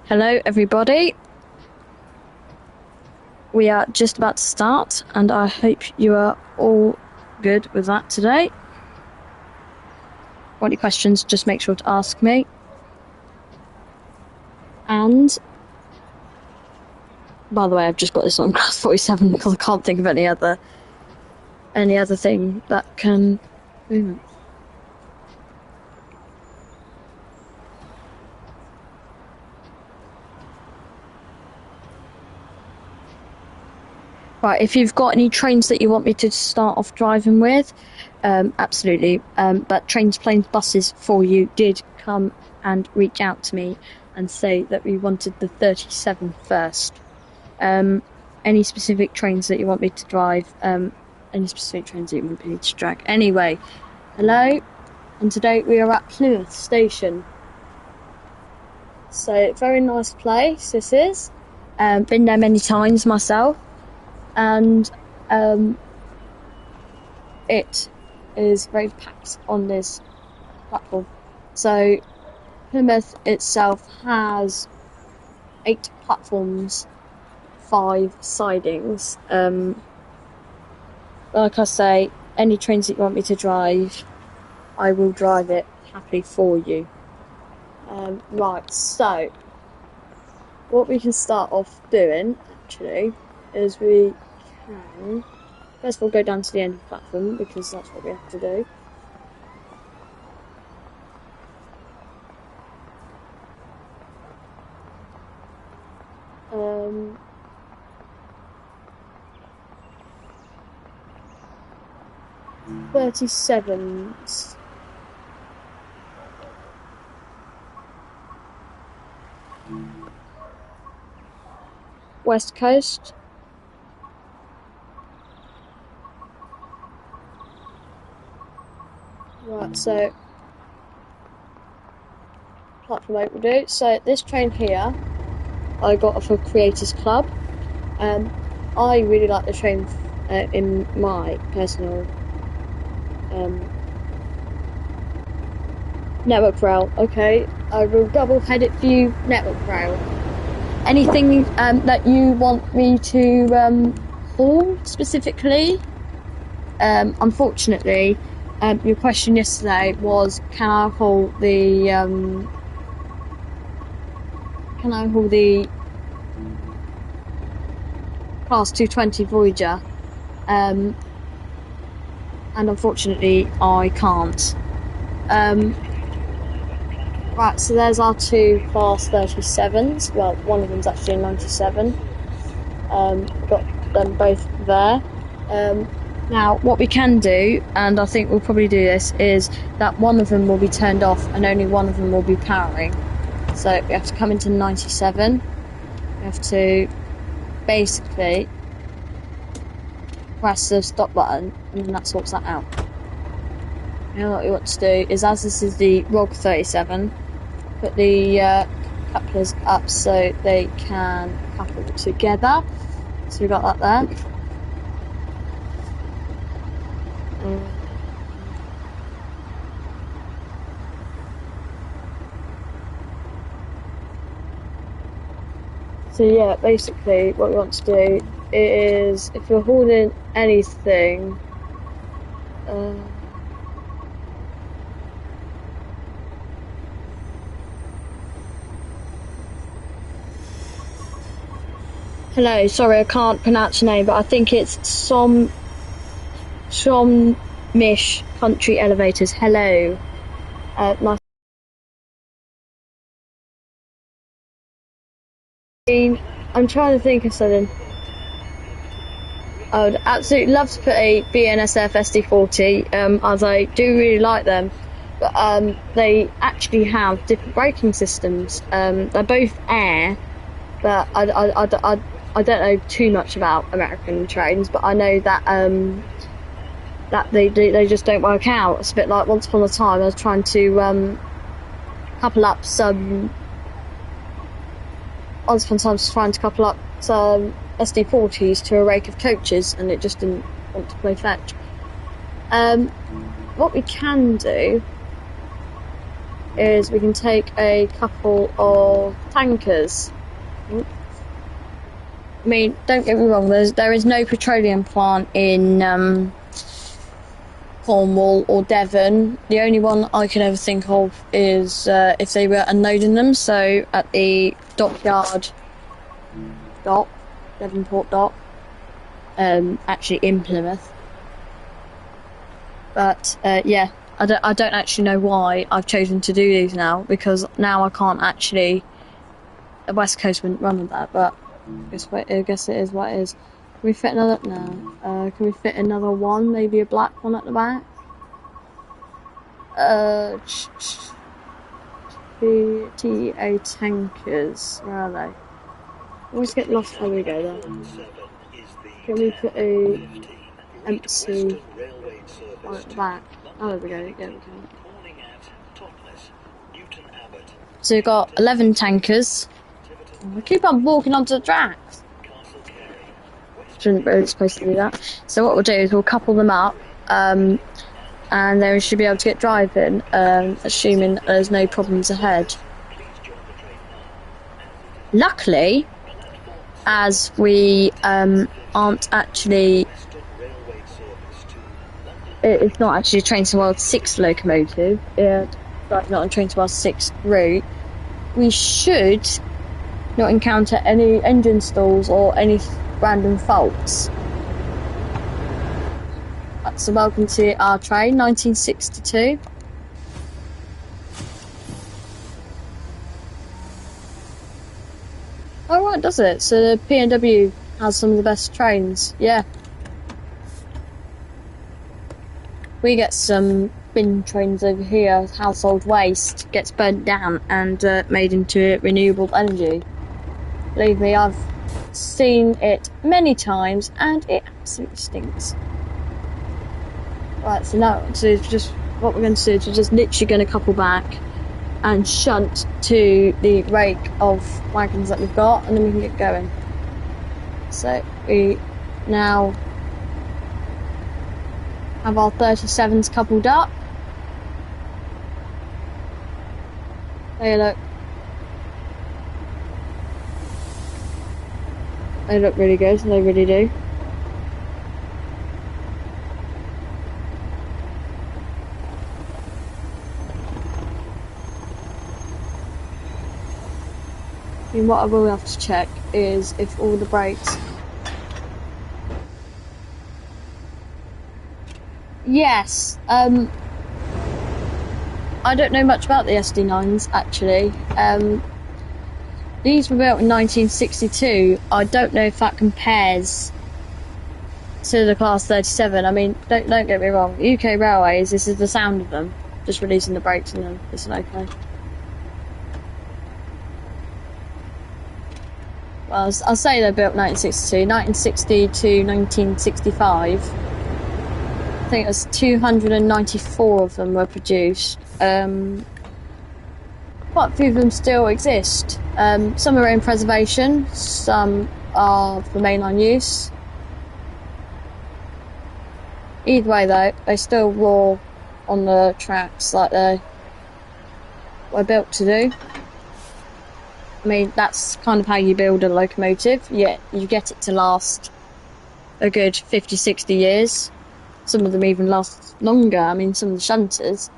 Hello, everybody. We are just about to start, and I hope you are all good with that today. Want any questions, just make sure to ask me. And, by the way, I've just got this on class 47 because I can't think of any other thing that can move. Right, if you've got any trains that you want me to start off driving with, absolutely. But trains, planes, buses for you did come and reach out to me and say that we wanted the 37 first. Any specific trains that you want me to drive? Any specific trains that you want me to drag? Anyway, hello, and today we are at Plymouth Station. So, very nice place this is. Been there many times myself. And it is very packed on this platform. So Plymouth itself has 8 platforms, 5 sidings. Like I say, any trains that you want me to drive, I will drive it happily for you. Right, so what we can start off doing actually is we can first of all go down to the end of the platform because that's what we have to do. "37s. West Coast. Right, so platform 8 will do. So this train here, I got off of Creators Club. I really like the train in my personal network rail. Okay, I will double head it for you, network rail. Anything that you want me to haul specifically? Unfortunately, your question yesterday was, can I haul the Class 220 Voyager? And unfortunately, I can't. Right, so there's our 2 Class 37s. Well, one of them's actually a 97. Got them both there. Now, what we can do, and I think we'll probably do this, is that one of them will be turned off and only one of them will be powering. So we have to come into 97. We have to basically press the stop button, and then that sorts that out. Now what we want to do is, as this is the ROG 37, put the couplers up so they can couple together. So we've got that there. So yeah, basically what we want to do is, if you're holding anything, hello, sorry I can't pronounce your name, but I think it's Mish Country Elevators. Hello. Nice. I'm trying to think of something. I would absolutely love to put a BNSF SD40, as I do really like them, but they actually have different braking systems. They're both air, but I don't know too much about American trains, but I know that that they just don't work out. It's a bit like once upon a time I was trying to couple up some SD40s to a rake of coaches, and it just didn't want to play fetch. What we can do is we can take a couple of tankers. I mean, don't get me wrong, there is no petroleum plant in Cornwall or Devon. The only one I can ever think of is if they were unloading them, so at the dockyard dock, Devonport dock, actually in Plymouth. But yeah, I don't actually know why I've chosen to do these now, because now I can't actually. The West Coast wouldn't run with that, but I guess it is what it is. Can we fit another? No. Can we fit another one? Maybe a black one at the back. TA tankers. Where are they? I always get lost where we go there. Can we put a empty one at the back? Oh, there we go. Yeah, we can. So we've got 11 tankers. I keep on walking onto the tracks. Shouldn't really supposed to do that. So what we'll do is we'll couple them up, and then we should be able to get driving, assuming there's no problems ahead. Luckily, as we aren't actually, it's not actually a Train to World 6 locomotive, but not a Train to World 6 route, we should not encounter any engine stalls or any random faults. So welcome to our train, 1962. Oh right, does it? So the P&W has some of the best trains, yeah. We get some bin trains over here, household waste gets burnt down and made into renewable energy. Believe me, I've seen it many times and it absolutely stinks. Right, so now just what we're going to do is we're just literally going to couple back and shunt to the rake of wagons that we've got, and then we can get going. So we now have our 37s coupled up. There you look. They look really good, they really do. I mean, what I will have to check is if all the brakes... Yes, I don't know much about the SD9s, actually. These were built in 1962. I don't know if that compares to the Class 37. I mean, don't get me wrong. UK Railways, this is the sound of them. Just releasing the brakes and then it's okay. Well, I'll say they're built 1962. 1960 to 1965. I think it was 294 of them were produced. Quite a few of them still exist. Some are in preservation, some are for mainline use. Either way though, they still roar on the tracks like they were built to do. I mean, that's kind of how you build a locomotive. Yeah, you get it to last a good 50, 60 years. Some of them even last longer. I mean, some of the shunters,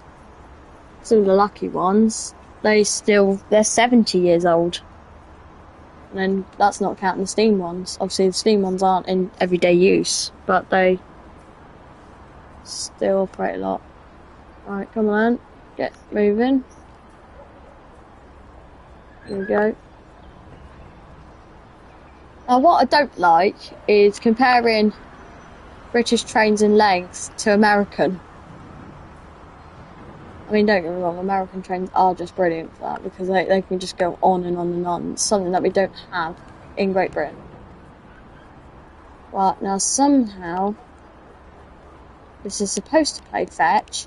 some of the lucky ones, they're 70 years old. And then that's not counting the steam ones. Obviously, the steam ones aren't in everyday use, but they still operate a lot. Right, come on, get moving. There we go. Now, what I don't like is comparing British trains in length to American. I mean, don't get me wrong, American trains are just brilliant for that, because they can just go on and on and on. It's something that we don't have in Great Britain. But now somehow this is supposed to play fetch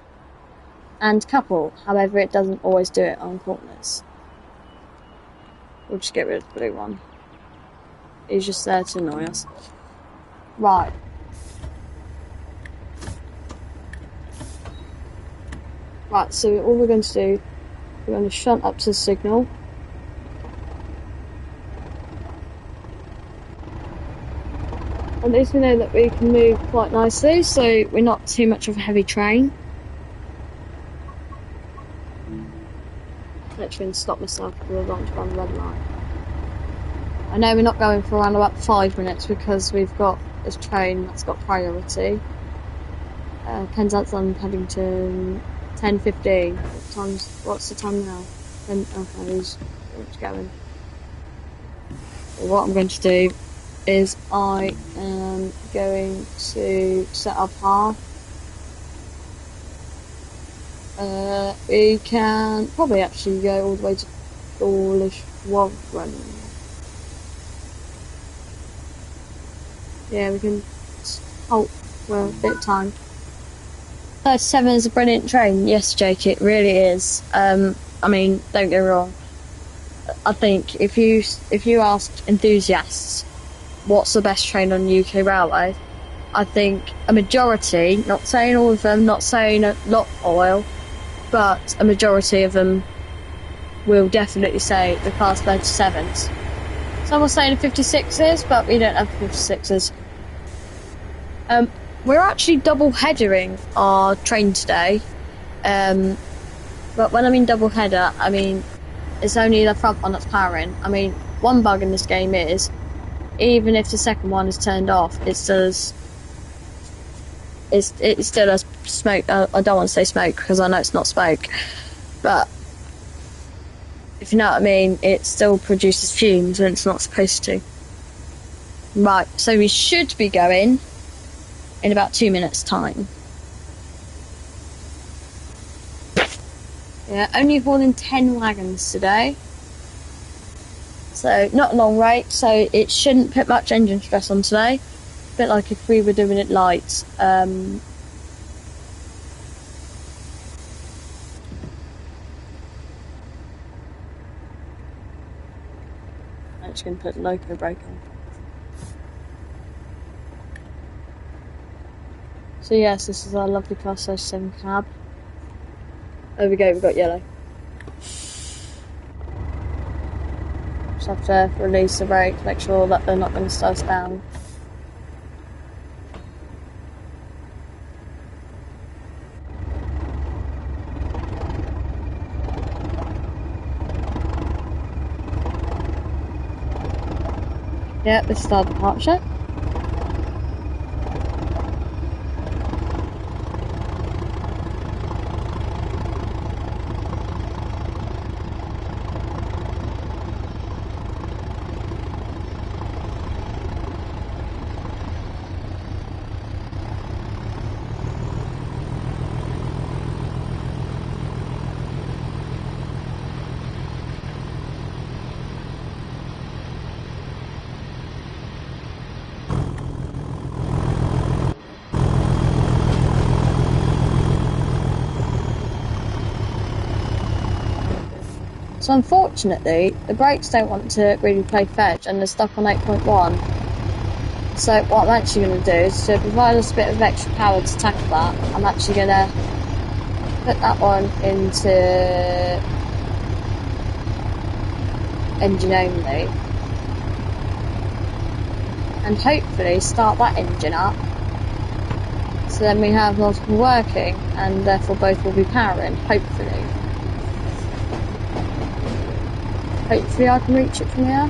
and couple, however it doesn't always do it on corners. We'll just get rid of the blue one. He's just there to annoy us. Right. Right, so all we're going to do We're going to shunt up to the signal. At least we know that we can move quite nicely, so we're not too much of a heavy train. Literally going to stop myself because I want to run the red light. I know we're not going for around about 5 minutes because we've got this train that's got priority. Penzance on Paddington, 10:15. What's the time now? Okay, he's going. What I'm going to do is I am going to set up half. We can probably actually go all the way to Dawlish Warren. Yeah, we can halt for a bit of time. 37 is a brilliant train. Yes, Jake, it really is. I mean, don't get me wrong. I think if you asked enthusiasts what's the best train on the UK railway, I think a majority, not saying all of them, not saying a lot oil, but a majority of them will definitely say the Class 37s. Some will say the 56s, but we don't have 56s. We're actually double-headering our train today. But when I mean double-header, I mean it's only the front one that's powering. I mean, one bug in this game is, even if the second one is turned off, it still has smoke. I don't want to say smoke because I know it's not smoke, but if you know what I mean, it still produces fumes when it's not supposed to. Right, so we should be going in about 2 minutes' time. Yeah, only hauling 10 wagons today. So, not a long rate, so it shouldn't put much engine stress on today. A bit like if we were doing it light. I'm just going to put the loco brake on. So yes, this is our lovely Class 37 cab. There we go, we've got yellow. Just have to release the brake, make sure that they're not going to slow us down. Yeah, this is our departure. So unfortunately, the brakes don't want to really play fetch and they're stuck on 8.1. So what I'm actually going to do is to provide us a bit of extra power to tackle that, I'm actually going to put that one into engine only. And hopefully start that engine up. So then we have multiple working and therefore both will be powering, hopefully. Hopefully I can reach it from here.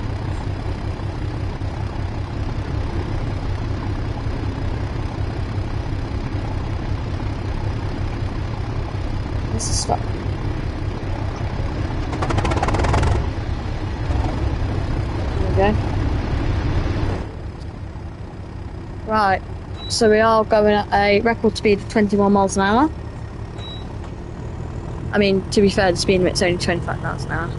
This is stop. There we go. Right, so we are going at a record speed of 21 miles an hour. I mean, to be fair, the speed limit's only 25 miles an hour.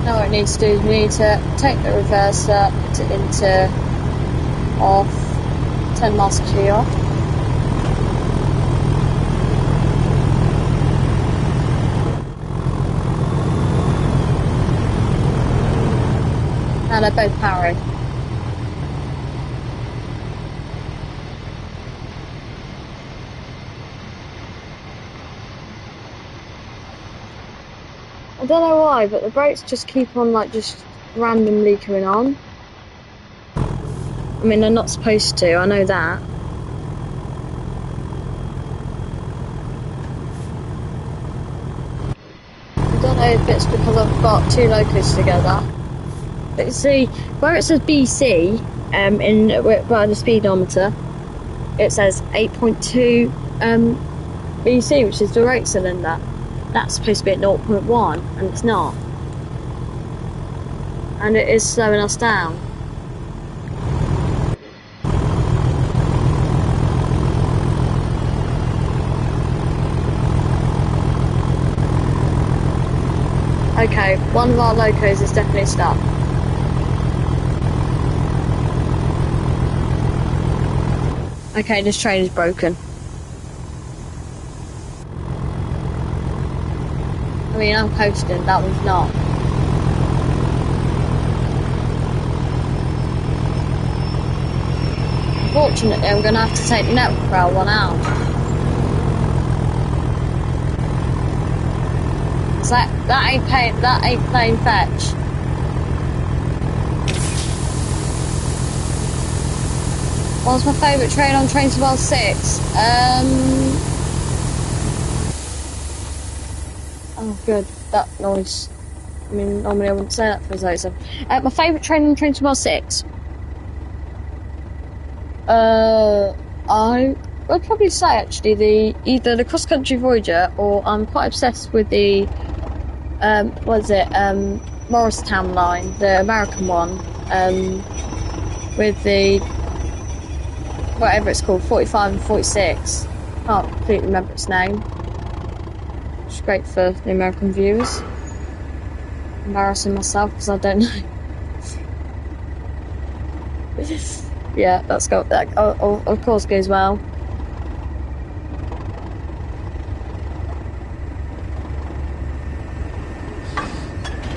Now what it needs to do is we need to take the reverser, put it into off, turn master key off. And they're both powering. I don't know why, but the brakes just keep on like just randomly coming on. I mean, they're not supposed to, I know that. I don't know if it's because I've got two locos together. But you see, where it says BC, by the speedometer, it says 8.2 BC, which is the rate cylinder. That's supposed to be at 0.1, and it's not. And it is slowing us down. Okay, one of our locos is definitely stuck. Okay, this train is broken. I mean, I'm coasting, that one's not. Unfortunately, I'm going to have to take the network rail one out. That ain't playing fetch. What's my favourite train on TSW6? Oh, good. That noise. I mean, normally I wouldn't say that for a Zosa. My favourite train on TSW6? I would probably say actually either the cross country Voyager, or I'm quite obsessed with the Morristown line, the American one, with the whatever it's called, 45 and 46. Can't completely remember its name. It's great for the American viewers. Embarrassing myself because I don't know. Yeah, that of course goes well.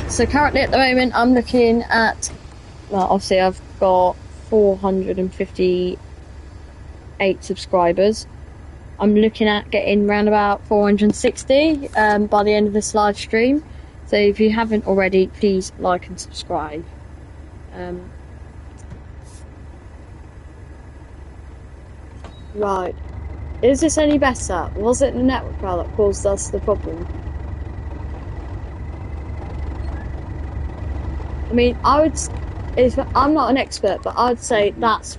So currently at the moment I'm looking at, well, obviously I've got 458 subscribers. I'm looking at getting around about 460 by the end of this live stream. So if you haven't already, please like and subscribe. Right. Is this any better? Was it the network rail that caused us the problem? I mean, I'm not an expert, but I'd say that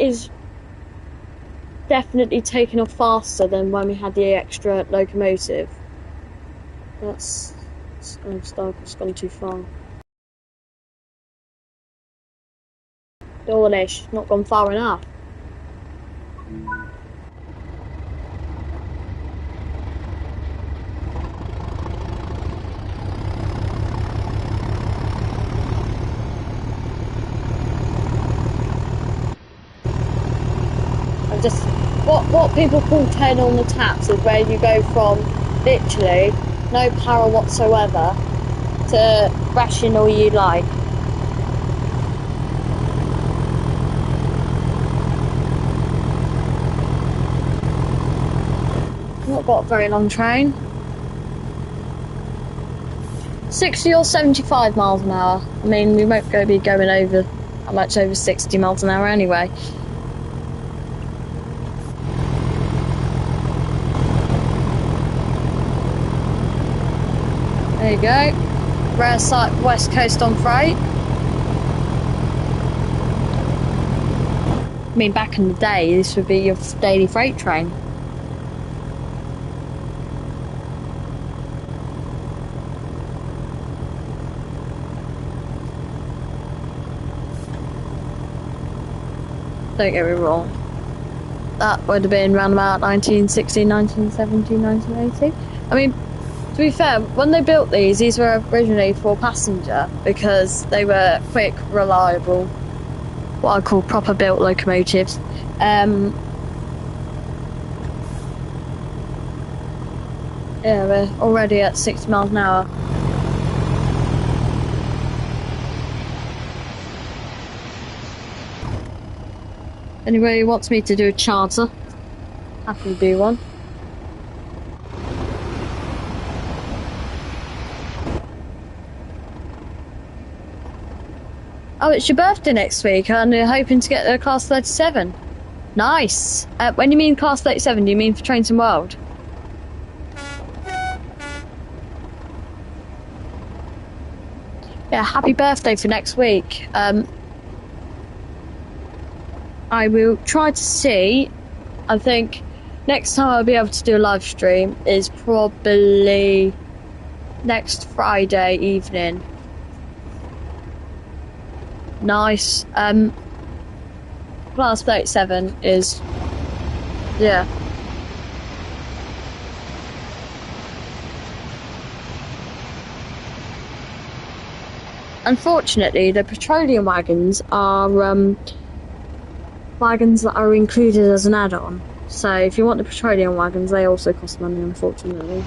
is definitely taking off faster than when we had the extra locomotive. I've gone too far. Dawnish, not gone far enough. What people call tail on the taps is where you go from literally no power whatsoever to ration all you like. Not got a very long train. 60 or 75 miles an hour. I mean, we won't be going over much over 60 miles an hour anyway. There you go. Rare sight West Coast on freight. I mean, back in the day, this would be your daily freight train. Don't get me wrong. That would have been around about 1960, 1970, 1980. I mean, to be fair, when they built these were originally for passenger because they were quick, reliable, what I call proper built locomotives. Yeah, we're already at 60 miles an hour. Anybody wants me to do a charter, happy to do one. Oh, it's your birthday next week, and you're hoping to get the class 37. Nice. When you mean class 37, do you mean for Trains and World? Yeah, happy birthday for next week. I will try to see. I think next time I'll be able to do a live stream is probably next Friday evening. Nice. Class 37 is, yeah. Unfortunately, the petroleum wagons are wagons that are included as an add-on. So if you want the petroleum wagons, they also cost money, unfortunately.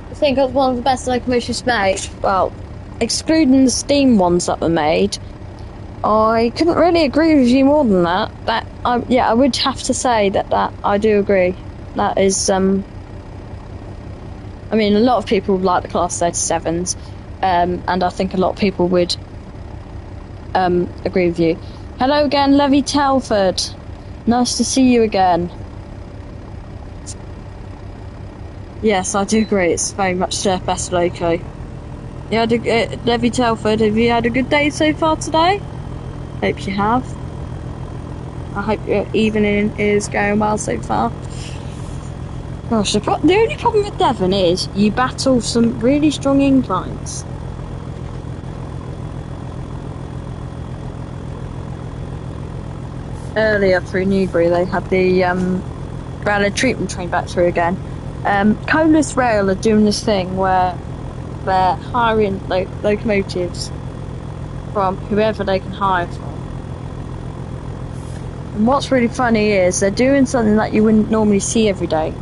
I think it was one of the best locomotives made. Well, excluding the steam ones that were made, I couldn't really agree with you more than that. Yeah, I would have to say that I do agree. That is, I mean, a lot of people like the Class 37s, and I think a lot of people would agree with you. Hello again, Levy Telford. Nice to see you again. Yes, I do agree. It's very much the best loco. Yeah, Levy Telford, have you had a good day so far today? Hope you have. I hope your evening is going well so far. Gosh, the only problem with Devon is you battle some really strong inclines. Earlier through Newbury, they had the rail treatment train back through again. Colas Rail are doing this thing where they're hiring locomotives from whoever they can hire from. And what's really funny is they're doing something that you wouldn't normally see every day.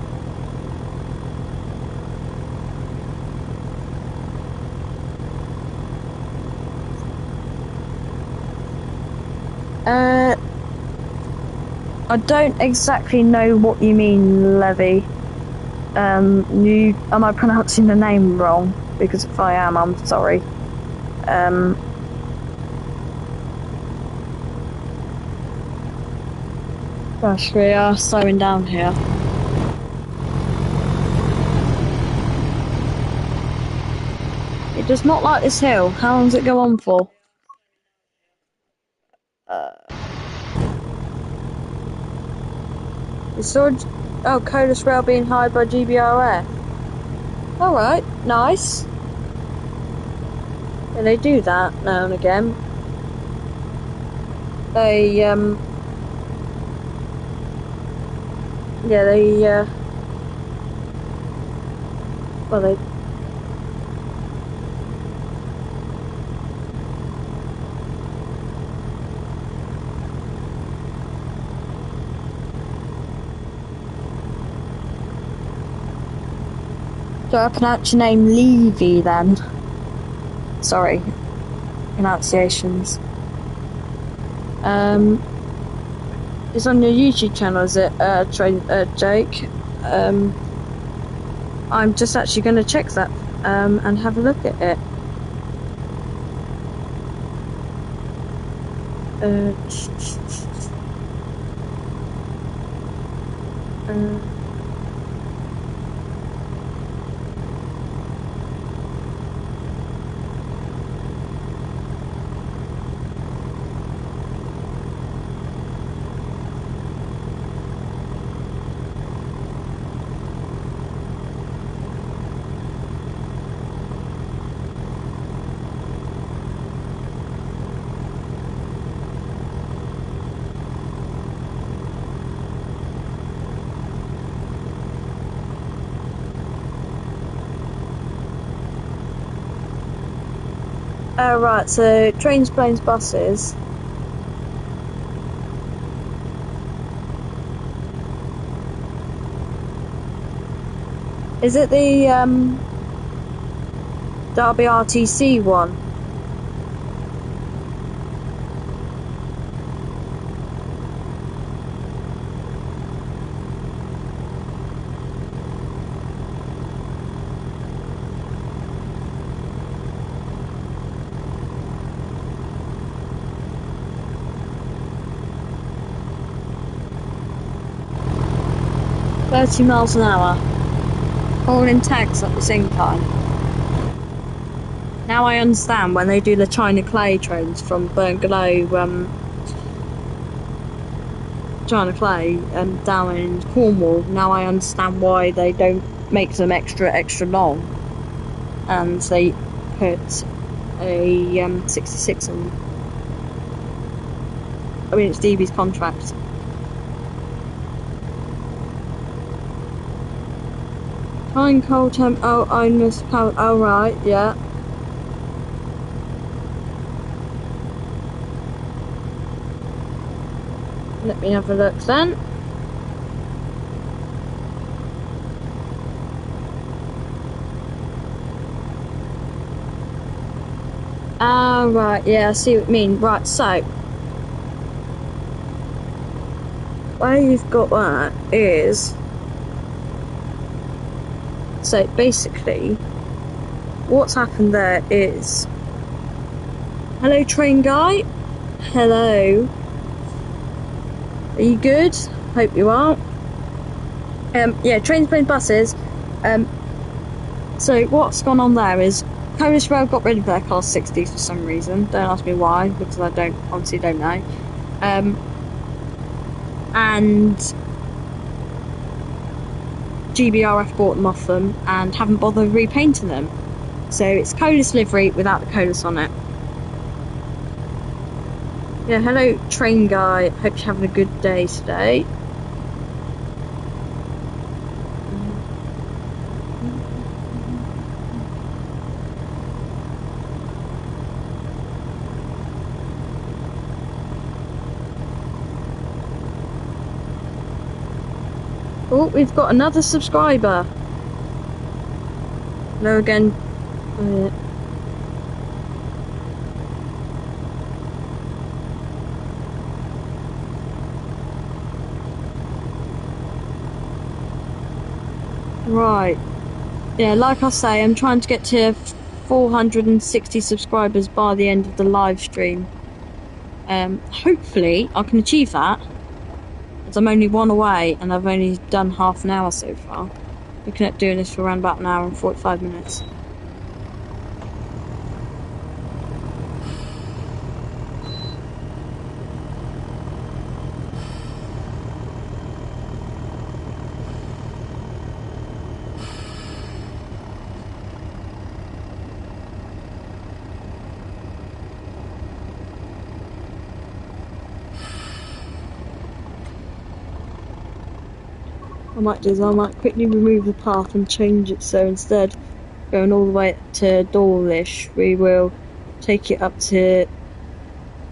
I don't exactly know what you mean, Levy. Am I pronouncing the name wrong? Because if I am, I'm sorry. Gosh, we are slowing down here. It does not like this hill. How long does it go on for? Colas Rail being hired by GBRF. Alright, nice. Yeah, they do that now and again. They, well, they... Do I pronounce your name Levy then? Sorry. Pronunciations. It's on your YouTube channel, is it, Jake? I'm just actually going to check that, and have a look at it. Oh, right, so trains, planes, buses. Is it the Derby RTC one? £30 mph. All in tags at the same time. Now I understand when they do the China Clay trains from Bungalow, China Clay, down in Cornwall. Now I understand why they don't make them extra long, and they put a 66 on. I mean, it's DB's contract. Fine cold temp. Oh, I missed. Oh, right, yeah. Let me have a look then. Ah, right, yeah, I see what you mean. Right, so where you've got that is, so basically what's happened there is, hello train guy, hello, are you good? Hope you are. Yeah, trains, planes, buses. So what's gone on there is Polish Rail got rid of their Class 60s for some reason. Don't ask me why, because I honestly don't know. And GBRF bought them off them and haven't bothered repainting them. So it's Colas livery without the Colas on it. Yeah, hello train guy, hope you're having a good day today. Oh, we've got another subscriber. Hello again. Right. Yeah, like I say, I'm trying to get to 460 subscribers by the end of the live stream. Hopefully I can achieve that, as I'm only one away and I've only done half an hour so far. Looking at doing this for around about an hour and 45 minutes. I might do is I might quickly remove the path and change it, so instead going all the way to Dawlish, we will take it up to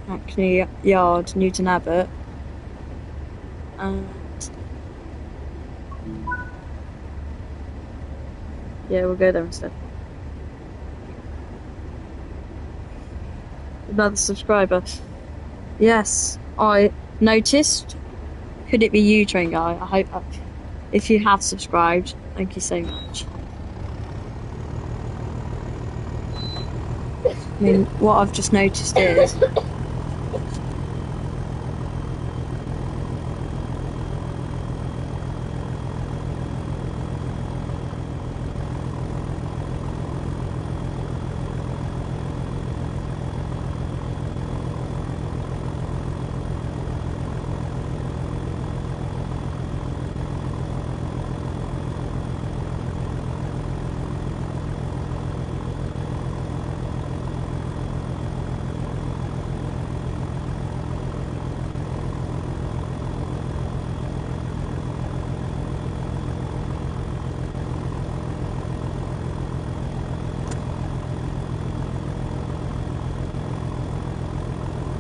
Hackney Yard, Newton Abbot, and yeah, we'll go there instead. Another subscriber. Yes, I noticed. Could it be you, train guy? I hope. If you have subscribed, thank you so much. I mean, what I've just noticed is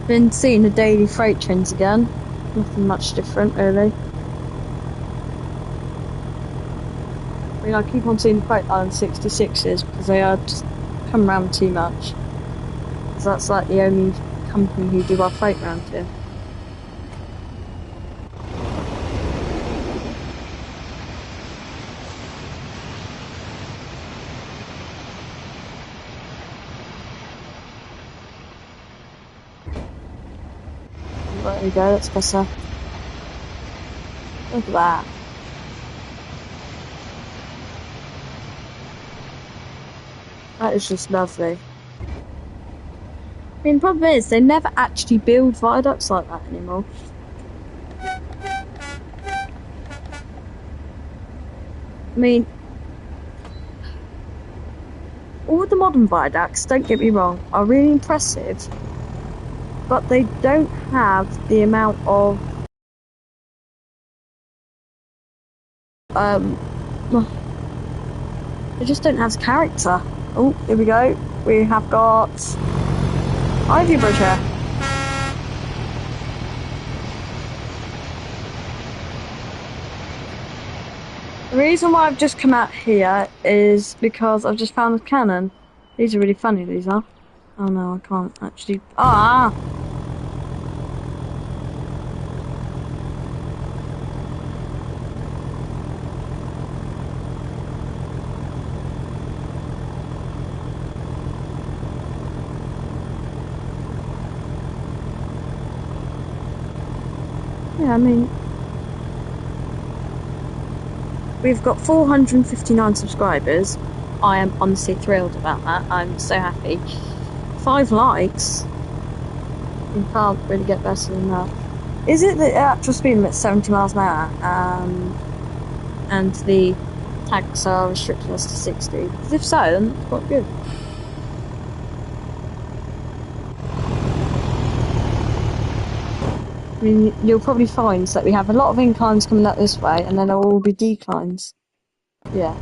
been seeing the daily freight trends again. Nothing much different, really. mean, I keep on seeing the freight line 66s because they are just come around too much. Because that's like the only company who do our freight round here. There we go, that's better. Look at that. That is just lovely. I mean, the problem is, they never actually build viaducts like that anymore. I mean, all the modern viaducts, don't get me wrong, are really impressive, but they don't have the amount of they just don't have character. Oh, here we go. We have got Ivy Bridge here. The reason why I've just come out here is because I've just found the cannon. These are really funny, these are. Oh no, I can't actually. Ah! Yeah, I mean, we've got 459 subscribers. I am honestly thrilled about that. I'm so happy. 5 likes. You can't really get better than that. Is it the actual speed limit 70 miles an hour? And the tags are restricting us to 60? Because if so, then it's quite good. I mean, you'll probably find that we have a lot of inclines coming up this way, and then there will all be declines. Yeah.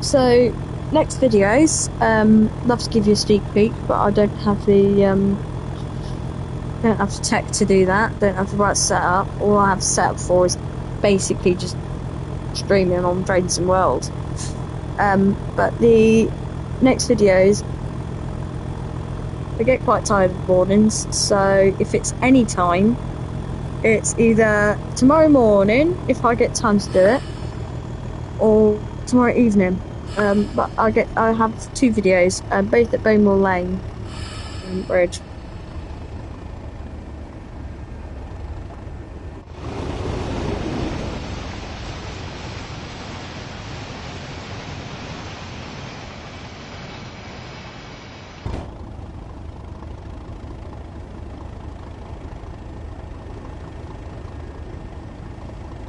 So, next videos, love to give you a sneak peek, but I don't have the tech to do that. Don't have the right setup. All I have set up for is basically just streaming on Trains and World. But the next videos, I get quite tired of mornings, so if it's any time, it's either tomorrow morning if I get time to do it, or tomorrow evening. But I have 2 videos, both at Bonewell Lane Bridge.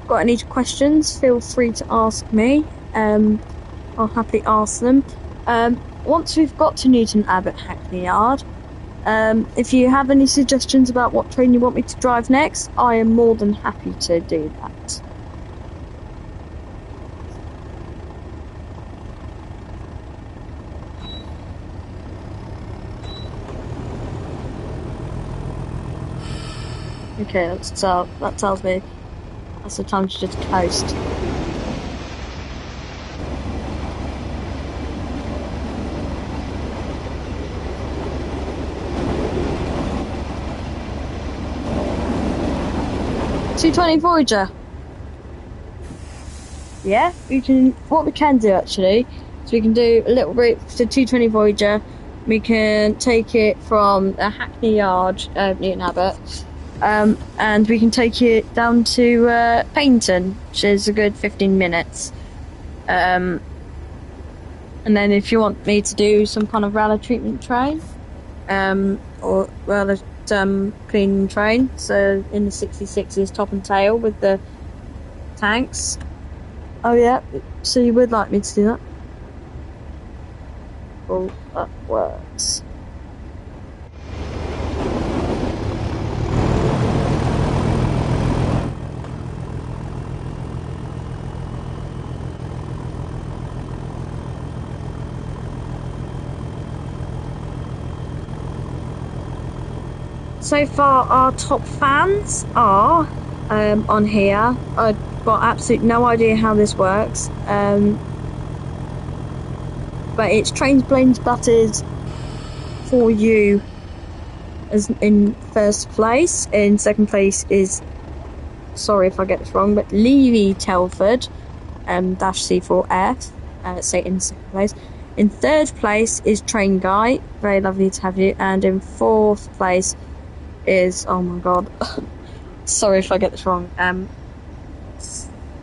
Got any questions, feel free to ask me. I'll happily ask them. Once we've got to Newton Abbot Hackney Yard, if you have any suggestions about what train you want me to drive next, I am more than happy to do that. Okay, that tells me that's the time to just coast. $2.20 Voyager. Yeah, what we can do actually is we can do a little route to 220 Voyager. We can take it from the Hackney Yard, Newton Abbot, and we can take it down to Paignton, which is a good 15 minutes. And then if you want me to do some kind of rally treatment train, or rally cleaning train, so in the 66's top and tail with the tanks. Oh yeah, so you would like me to do that? Well, that works. So far, our top fans are on here. I've got absolutely no idea how this works. But it's Trains, Planes, Butters for you as in first place. In second place is, sorry if I get this wrong, but Levy Telford, dash C4F, say in second place. In third place is Train Guy, very lovely to have you. And in fourth place is, oh my god, sorry if I get this wrong,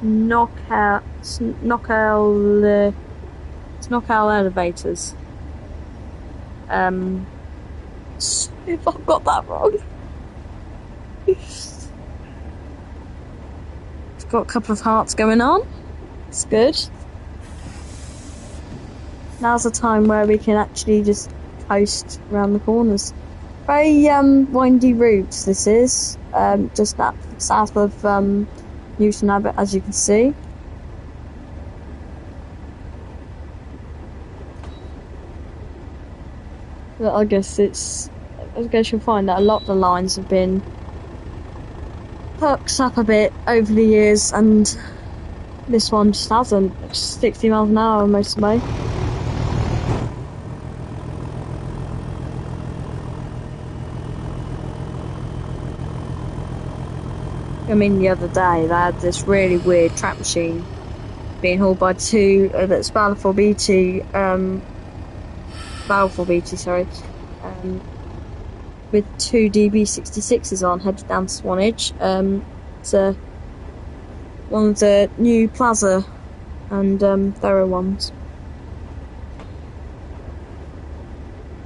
Knockout Elevators. If I've got that wrong. It's got a couple of hearts going on. It's good. Now's the time where we can actually just coast around the corners. Very windy routes this is. Just south of Newton Abbot, as you can see. But I guess you'll find that a lot of the lines have been hooked up a bit over the years, and this one just hasn't. It's 60 miles an hour most of the way. I mean, the other day they had this really weird trap machine being hauled by that's Balfour BT, sorry, with two DB66s on, headed down to Swanage. It's one of the new Plaza and Thorough ones.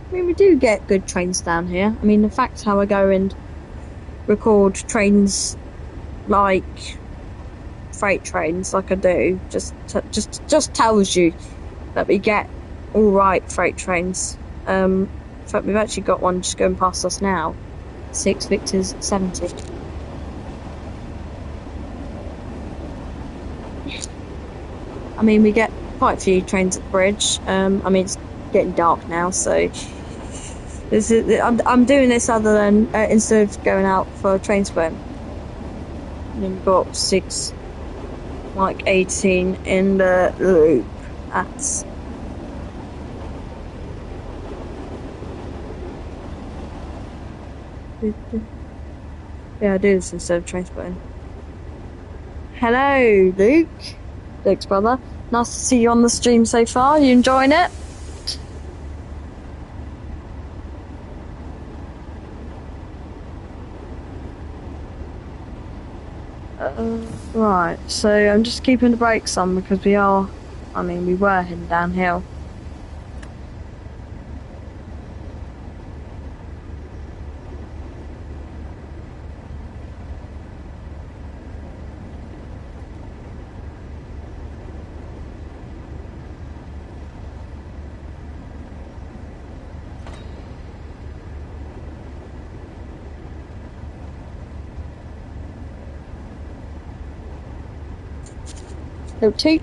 I mean, we do get good trains down here. I mean, the fact how I go and record trains like freight trains like I do just tells you that we get all right freight trains. In fact, we've actually got one just going past us now. 6 Victors 70. I mean, we get quite a few trains at the bridge. I mean, it's getting dark now, so I'm doing this other than instead of going out for a train swim. And then we've got 6, like 18 in the loop. That's yeah, I do this instead of train spotting. Hello, Luke's brother. Nice to see you on the stream so far. You enjoying it? Right, so I'm just keeping the brakes on because we were heading downhill. Little toot.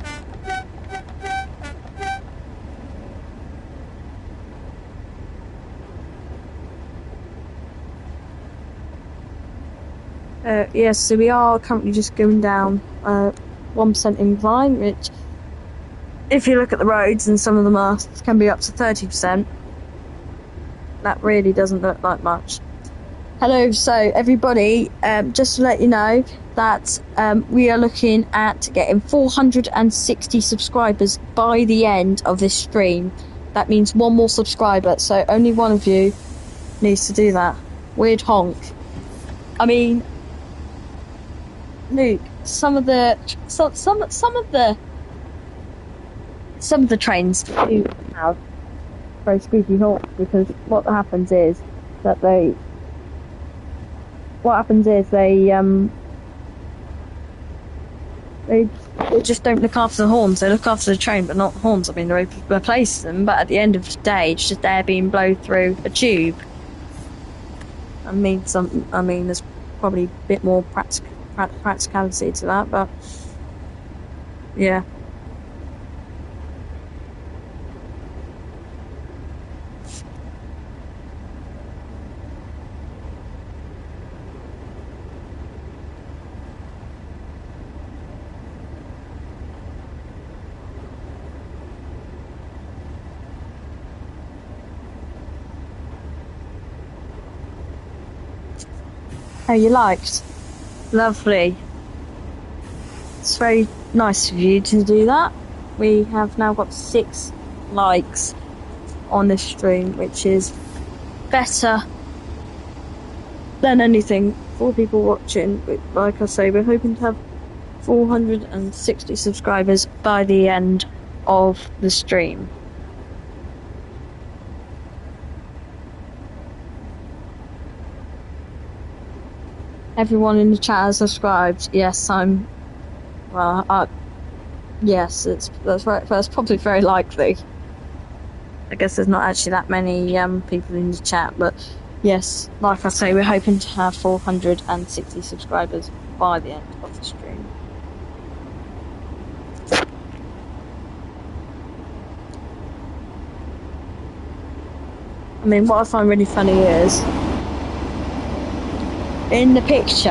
Yes, so we are currently just going down 1% incline, which, if you look at the roads, and some of them can be up to 30%, that really doesn't look like much. Hello, so everybody, just to let you know that we are looking at getting 460 subscribers by the end of this stream. That means one more subscriber, so only one of you needs to do that. Weird honk. I mean, Luke, some of the trains do have very squeaky honks, because what happens is they just don't look after the horns. They look after the train, but not the horns. I mean, they replace them, but at the end of the day, it's just air being blown through a tube. I mean, there's probably a bit more practicality to that, but yeah. Oh, you liked? Lovely. It's very nice of you to do that. We have now got 6 likes on this stream, which is better than anything. 4 people watching. But like I say, we're hoping to have 460 subscribers by the end of the stream. Everyone in the chat has subscribed. Yes, I'm. Well, yes, that's right. That's probably very likely. I guess there's not actually that many people in the chat, but yes, like I say, we're hoping to have 460 subscribers by the end of the stream. I mean, what I find really funny is in the picture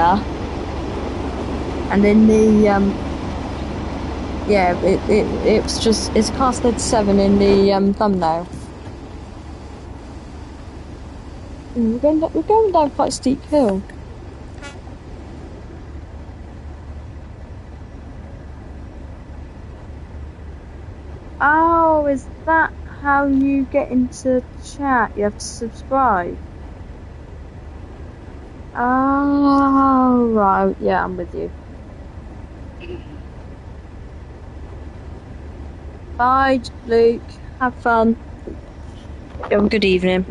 and in the yeah, it's class 37 in the thumbnail. We're going down quite a steep hill. Oh, is that how you get into chat? You have to subscribe. Oh, right. Yeah, I'm with you. Bye, Luke. Have fun. Have a good evening.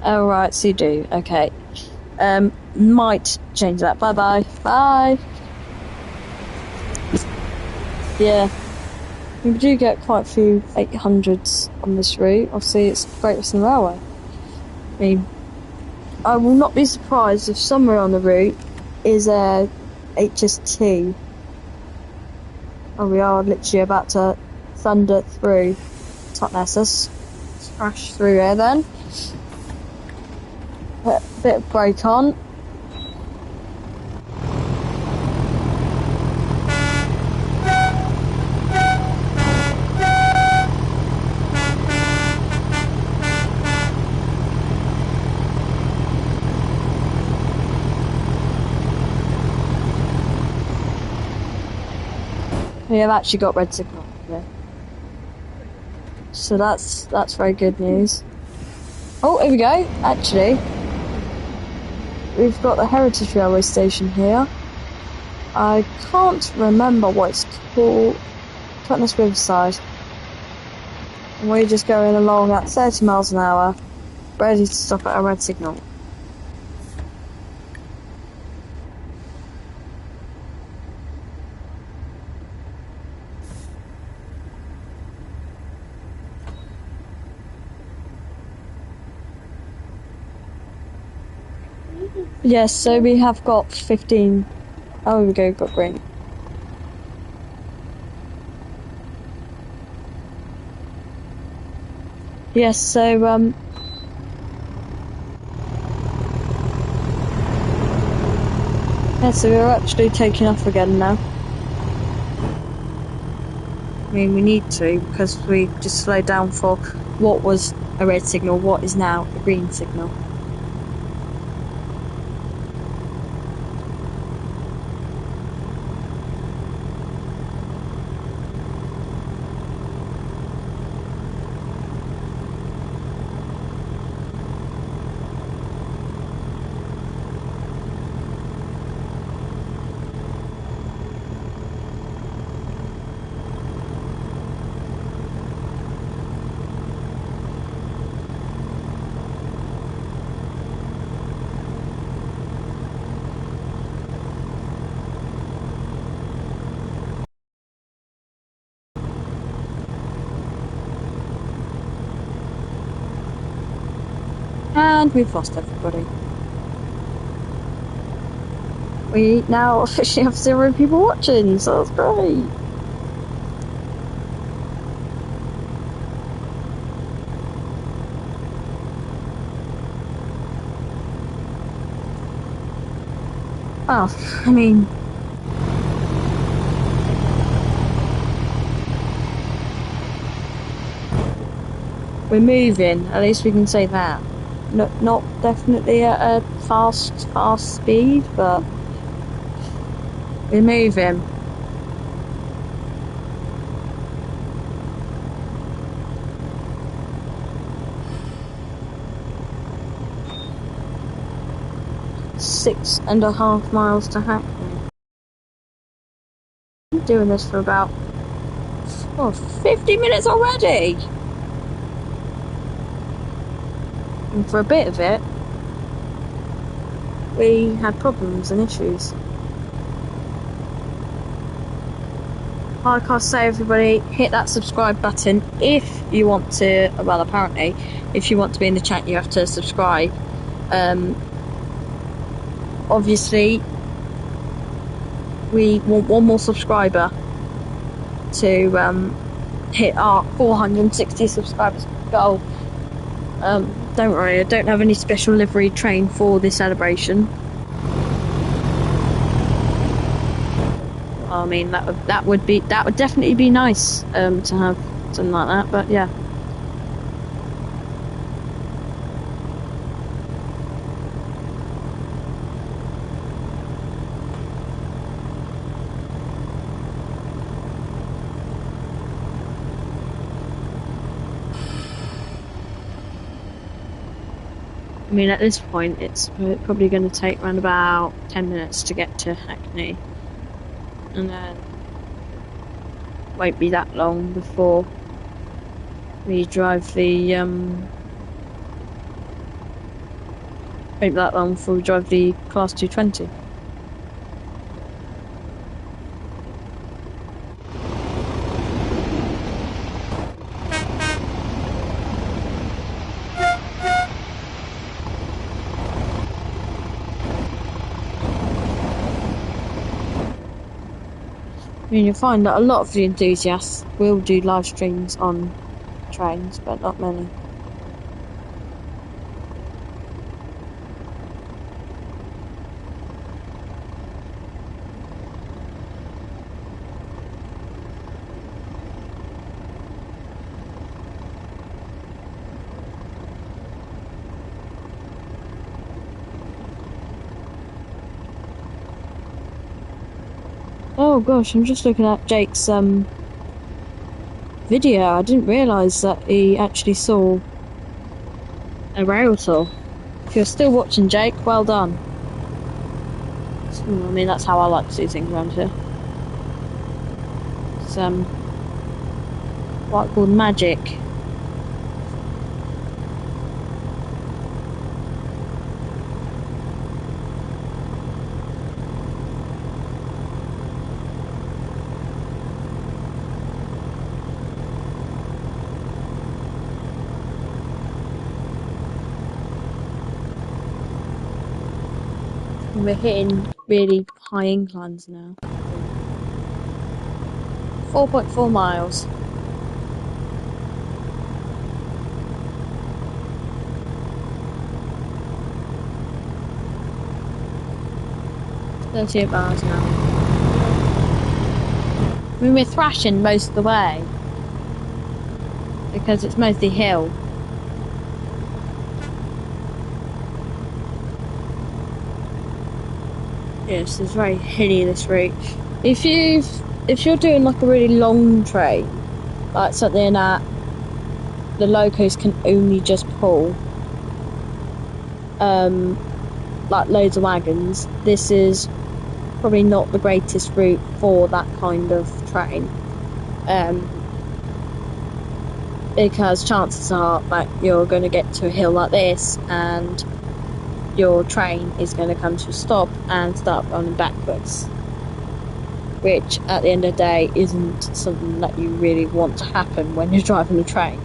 Oh, right, so you do. Okay. Might change that. Bye-bye. Bye. Yeah. We do get quite a few 800s on this route. Obviously, it's Great Western Railway. I mean, I will not be surprised if somewhere on the route is a HST. Oh, we are literally about to thunder through Totnes. Let's crash through here then. Put a bit of brake on. We have actually got red signal here. So that's very good news. Oh, here we go. Actually, we've got the Heritage Railway Station here. I can't remember what it's called. Totnes Riverside. And we're just going along at 30 miles an hour, ready to stop at a red signal. Yes, so we have got 15. Oh, here we go, got green. Yes, so yeah, so we're actually taking off again now. I mean, we need to, because we just slowed down for what was a red signal, what is now a green signal. And we've lost everybody. We now officially have 0 people watching, so that's great. Oh, I mean... We're moving, at least we can say that. Not definitely at a fast speed, but we're moving. .5 miles to Hackney. I'm doing this for about 50 minutes already. And for a bit of it, we had problems and issues. Like I say, everybody, hit that subscribe button if you want to. Well, apparently, if you want to be in the chat, you have to subscribe. Obviously, we want one more subscriber to hit our 460 subscribers goal. Don't worry, I don't have any special livery trained for this celebration. I mean, that would definitely be nice to have something like that. But yeah. I mean, at this point, it's probably going to take around about 10 minutes to get to Hackney. And then won't be that long before we drive the, won't be that long before we drive the Class 220. I mean, you'll find that a lot of the enthusiasts will do live streams on trains, but not many. Oh gosh, I'm just looking at Jake's video. I didn't realise that he actually saw a rail tour. If you're still watching, Jake, well done. I mean, that's how I like to do things around here. It's what I call magic. We're hitting really high inclines now. 4.4 miles. .38 miles an hour. I mean, we're thrashing most of the way because it's mostly hill. Yes, it's very hilly, this route. If you're doing like a really long train, like something that the locos can only just pull, like loads of wagons, this is probably not the greatest route for that kind of train. Because chances are that you're going to get to a hill like this and your train is going to come to a stop and start running backwards, which at the end of the day isn't something that you really want to happen when you're driving a train.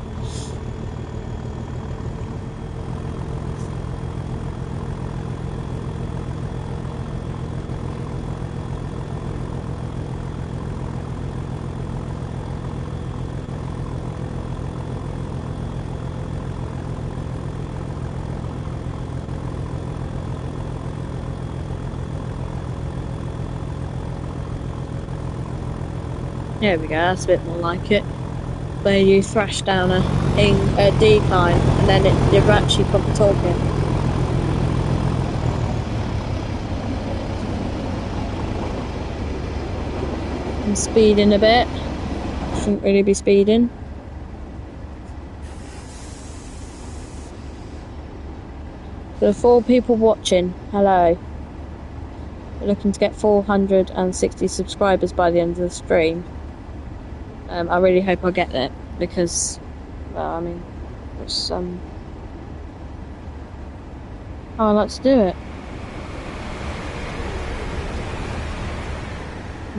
There we go, that's a bit more like it. where you thrash down a decline and then you're actually proper talking. I'm speeding a bit. Shouldn't really be speeding. There are 4 people watching. Hello. We're looking to get 460 subscribers by the end of the stream. I really hope I get it because, well, I mean, it's how I like to do it.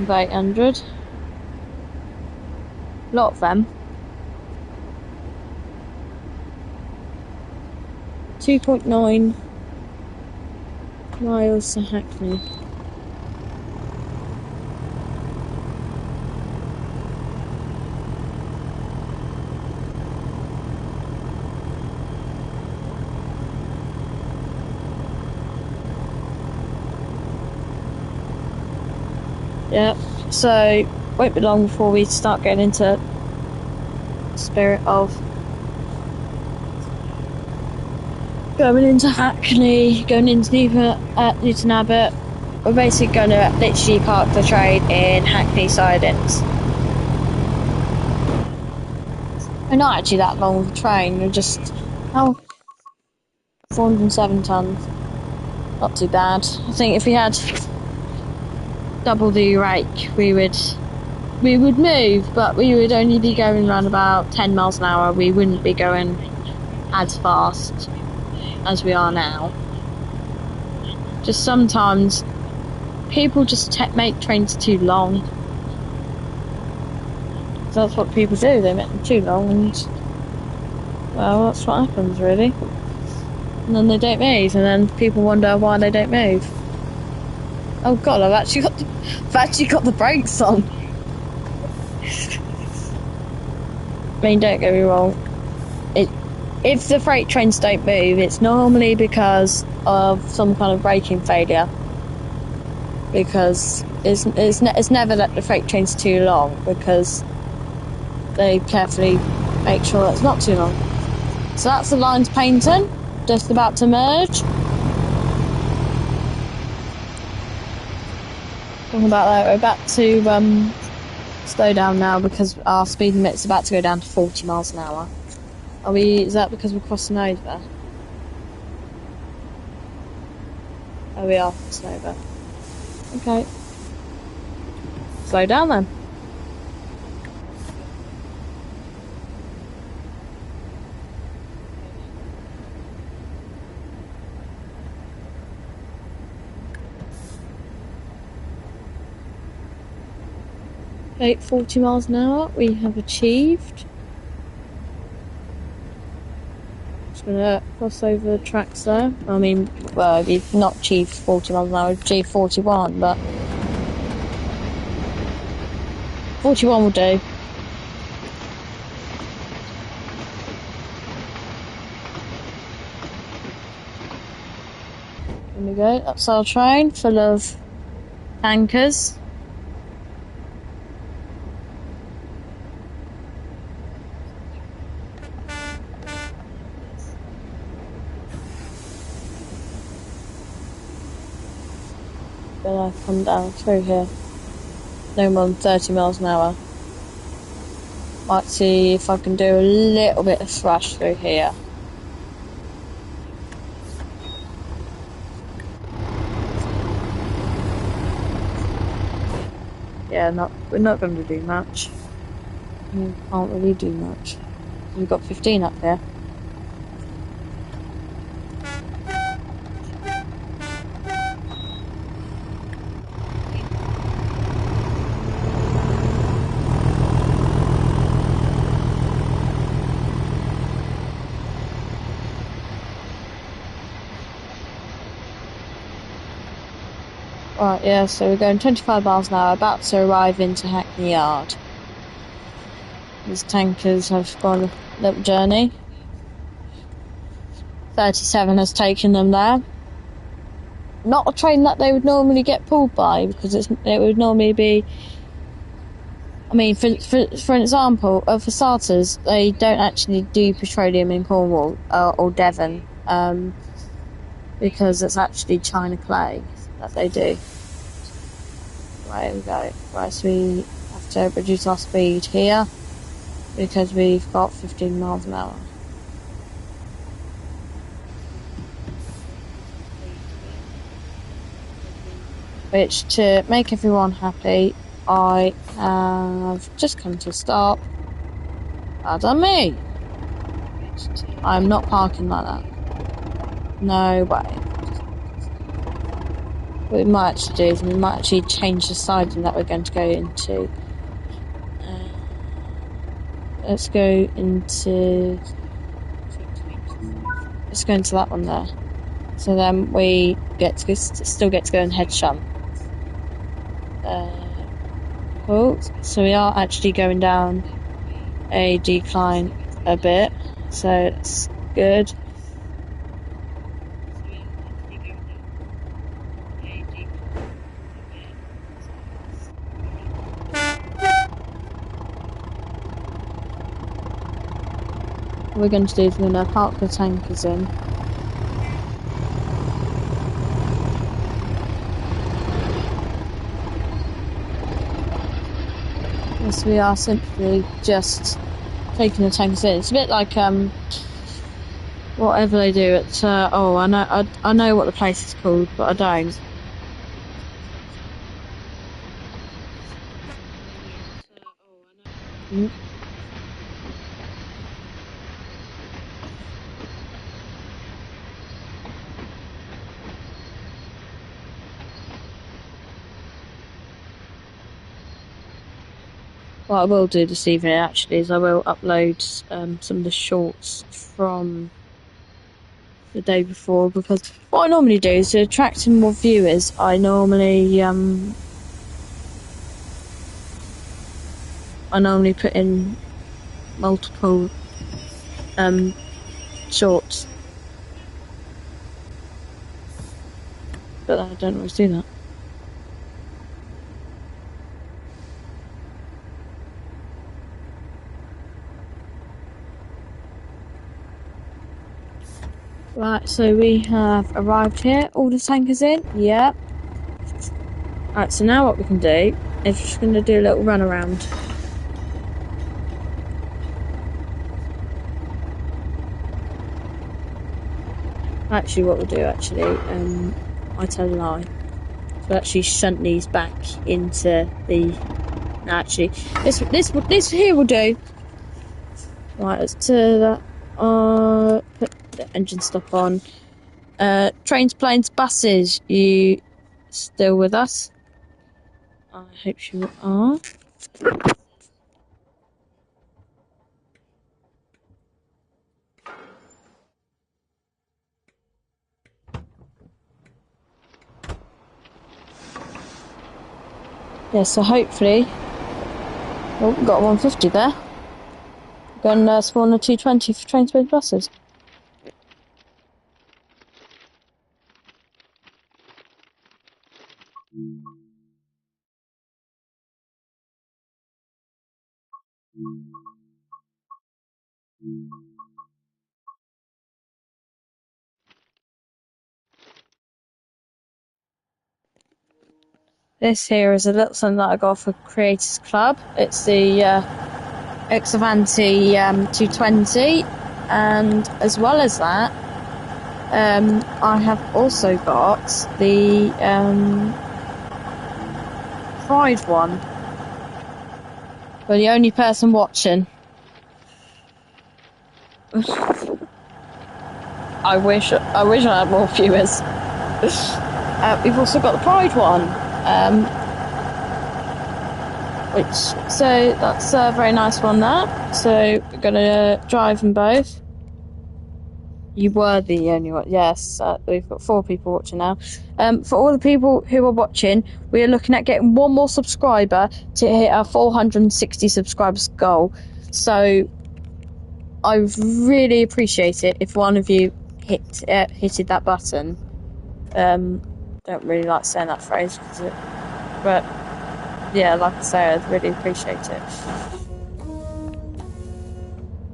800. A lot of them. 2.9 miles to Hackney. Yep, so won't be long before we start getting into the spirit of going into Hackney, going into Newton Abbot. We're basically going to literally park the train in Hackney sidings. We're not actually that long of a train, we're just, 407 tonnes. Not too bad. I think if we had double the rake, we would move, but we would only be going around about 10 miles an hour. We wouldn't be going as fast as we are now. Just sometimes people just make trains too long. That's what people do, they make them too long, and well, that's what happens really. And then they don't move, and then people wonder why they don't move. Oh god, I've actually got the brakes on. I mean, don't get me wrong. If the freight trains don't move, it's normally because of some kind of braking failure. Because it's never that the freight train's too long, because they carefully make sure it's not too long. So that's the lines painting, just about to merge. Talking about that, we're about to slow down now because our speed limit's about to go down to 40 miles an hour. Is that because we're crossing over? Oh, we are crossing over. Okay. Slow down then. Okay, 40 miles an hour we have achieved. Just gonna cross over the tracks there. I mean, well, we've not achieved 40 miles an hour, we've achieved 41, but 41 will do. There we go, that's our train full of tankers. Gonna come down through here. No more than 30 miles an hour. Might see if I can do a little bit of thrash through here. Yeah, we're not going to do much. We can't really do much. We've got 15 up here. Right, yeah, so we're going 25 miles an hour, about to arrive into Hackney Yard. These tankers have gone a little journey. 37 has taken them there. Not a train that they would normally get pulled by, because it would normally be I mean, for example, for starters, they don't actually do petroleum in Cornwall or Devon, because it's actually China clay that they do. Right, here we go. Right, so we have to reduce our speed here because we've got 15 miles an hour. Which, to make everyone happy, I have just come to a stop. Pardon me. I'm not parking like that. No way. What we might actually do is we might actually change the siding that we're going to go into. Let's go into that one there. So then we still get to go and head shunt. Cool. So we are actually going down a decline a bit, so it's good. What we're going to do is we're going to park the tankers in. Yes, we are simply just taking the tankers in. It's a bit like whatever they do at I know what the place is called, but I don't. What I will do this evening actually is I will upload some of the shorts from the day before, because what I normally do is to attract more viewers, I normally put in multiple shorts, but I don't always do that. Right, so we have arrived here. All the tankers in? Yep. Right, so now what we can do is we're just going to do a little run around. Actually, what we'll do, I tell a lie. So actually shunt these back into the... No, actually, this here will do. Right, let's turn that. Put the engine stop on. Trains, planes, buses. You still with us? I hope you are. Yeah, so hopefully... Oh, we've got a 150 there. Going to spawn a 220 for train, planes, buses. This here is a little something that I got for Creators Club. It's the Exavanti 220, and as well as that, I have also got the Pride one. For the only person watching. I wish I had more viewers. We've also got the Pride one, so that's a very nice one there. So we're gonna drive them both. You were the only one. Yes, we've got 4 people watching now. For all the people who are watching, we are looking at getting 1 more subscriber to hit our 460 subscribers goal. So I really appreciate it if one of you hitted that button. Don't really like saying that phrase, but yeah, like I say, I'd really appreciate it.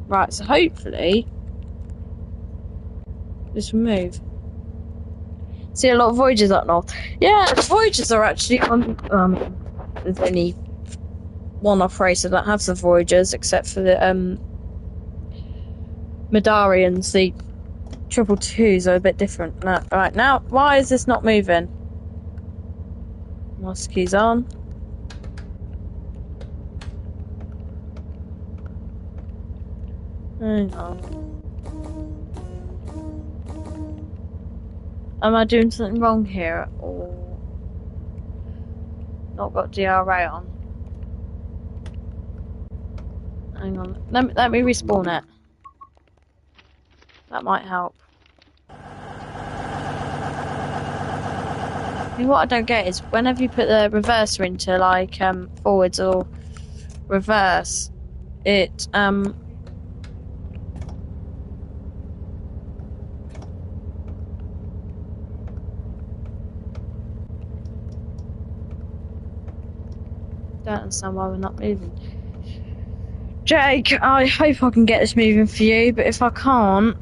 Right, so hopefully this will move. See a lot of Voyagers up north. Yeah, Voyagers are actually on. There's only one operator that has the Voyagers, except for the Madarians. The 222s are a bit different. Now, right now, why is this not moving? Master keys on. Hang on. Am I doing something wrong here, or not got DRA on? Hang on. Let me respawn it. That might help. I mean, what I don't get is whenever you put the reverser into like forwards or reverse, it don't understand why we're not moving. Jake, I hope I can get this moving for you, but if I can't,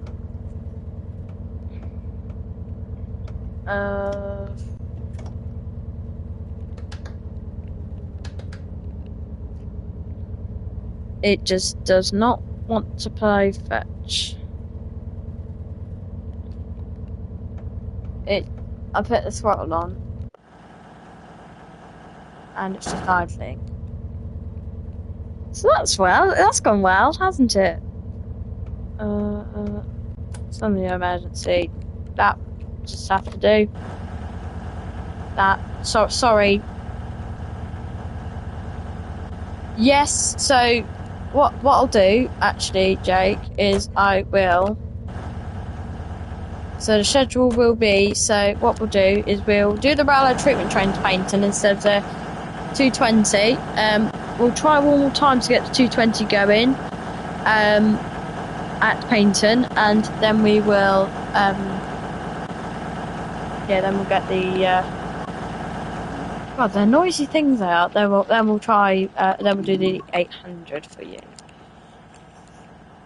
it just does not want to play fetch. I put the throttle on, and it's just idling. So that's gone well, hasn't it? Some of the emergency. That just have to do. That. Sorry. Yes. So, what I'll do actually, Jake, is I will. So the schedule will be. So what we'll do is we'll do the railroad treatment train to Paynton instead of the 220. We'll try one more time to get the 220 going. At Paynton, and then we will then we'll get the God, they're noisy things out. Then we'll try then we'll do the 800 for you.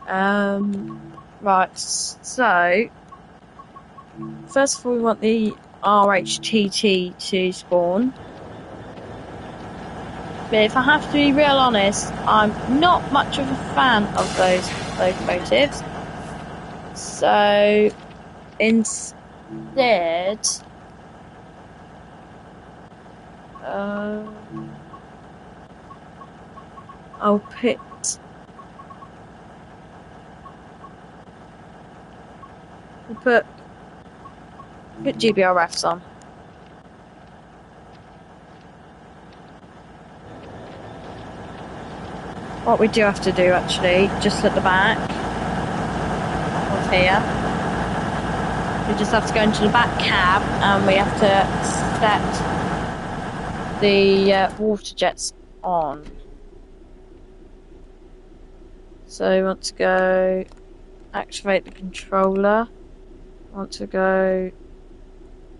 Right, so first of all we want the RHTT to spawn. But if I have to be real honest, I'm not much of a fan of those locomotives. So instead, I'll put GBRFs on. What we do have to do actually, just at the back of here, we just have to go into the back cab and we have to set the water jets on. So we want to go activate the controller. Want to go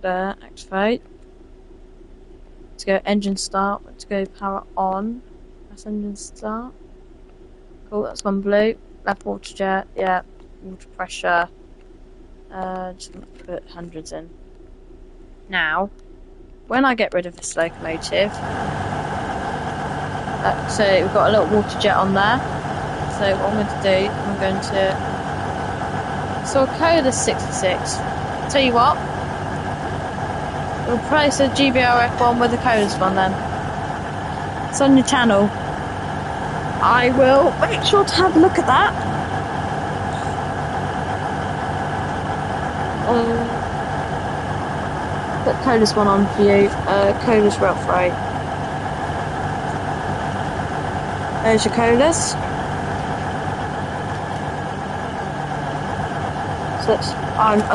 there, activate. To go engine start. Want to go power on. That's engine start. Cool, that's gone blue. Left water jet, yeah. Water pressure. Just going to put hundreds in. Now, when I get rid of this locomotive, so we've got a little water jet on there. So what I'm going to do, I'm going to. So I'll code the 66. Tell you what, we'll replace the GBRF one with the Codas one then. It's on your channel. I will make sure to have a look at that. Put Codas one on for you. Codas Rail Freight. There's your Codas. So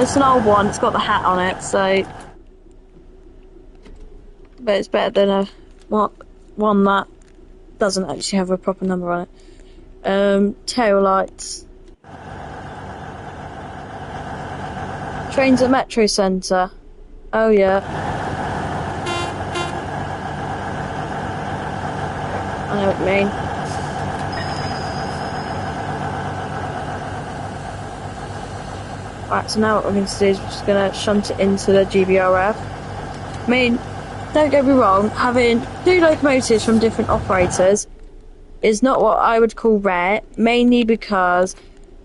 it's an old one. It's got the hat on it, so but it's better than a one that doesn't actually have a proper number on it. Tail lights. Trains at Metro Centre. Oh yeah. I know what you mean. Right, so now what we're going to do is we're just going to shunt it into the GBRF. I mean, don't get me wrong, having 2 locomotives from different operators is not what I would call rare, mainly because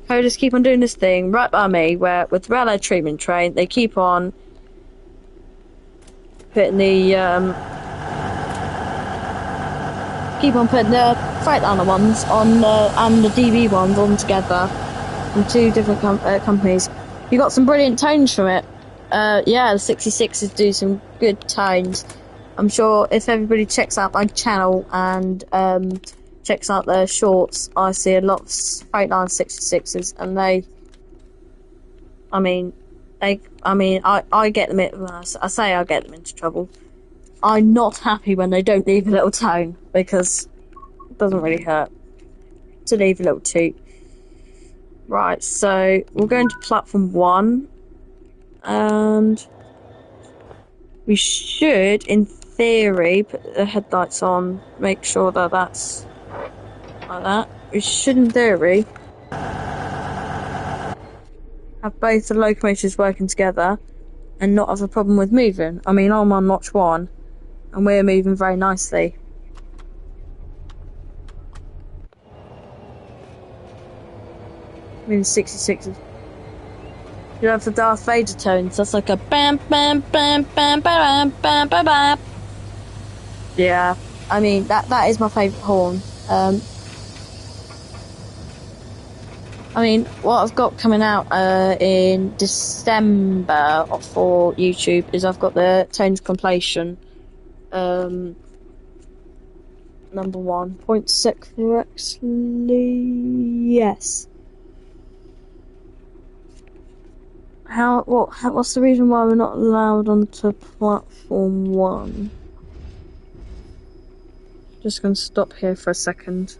coders keep on doing this thing right by me, where with the railhead treatment train, they keep on putting the Freightliner ones on and the DB ones on together from 2 different companies. You got some brilliant tones from it. Yeah, the 66s do some good tones. I'm sure if everybody checks out my channel and checks out their shorts, I see a lot of Freightliner 66s, and I get them. I say I get them into trouble. I'm not happy when they don't leave a little tone, because it doesn't really hurt to leave a little toot. Right, so we'll go into platform 1, and we should, in theory, put the headlights on, make sure that that's like that. We should, in theory, have both the locomotives working together and not have a problem with moving. I mean, I'm on notch 1, and we're moving very nicely. I mean, 66s. You have the Darth Vader tones. That's like a bam, bam, bam, bam, bam, bam, bam, bam. Yeah, I mean that is my favourite horn. I mean, what I've got coming out in December for YouTube is I've got the tones compilation. Number 1, 0.6 correctly. Yes. What's the reason why we're not allowed onto platform 1? Just gonna stop here for a second.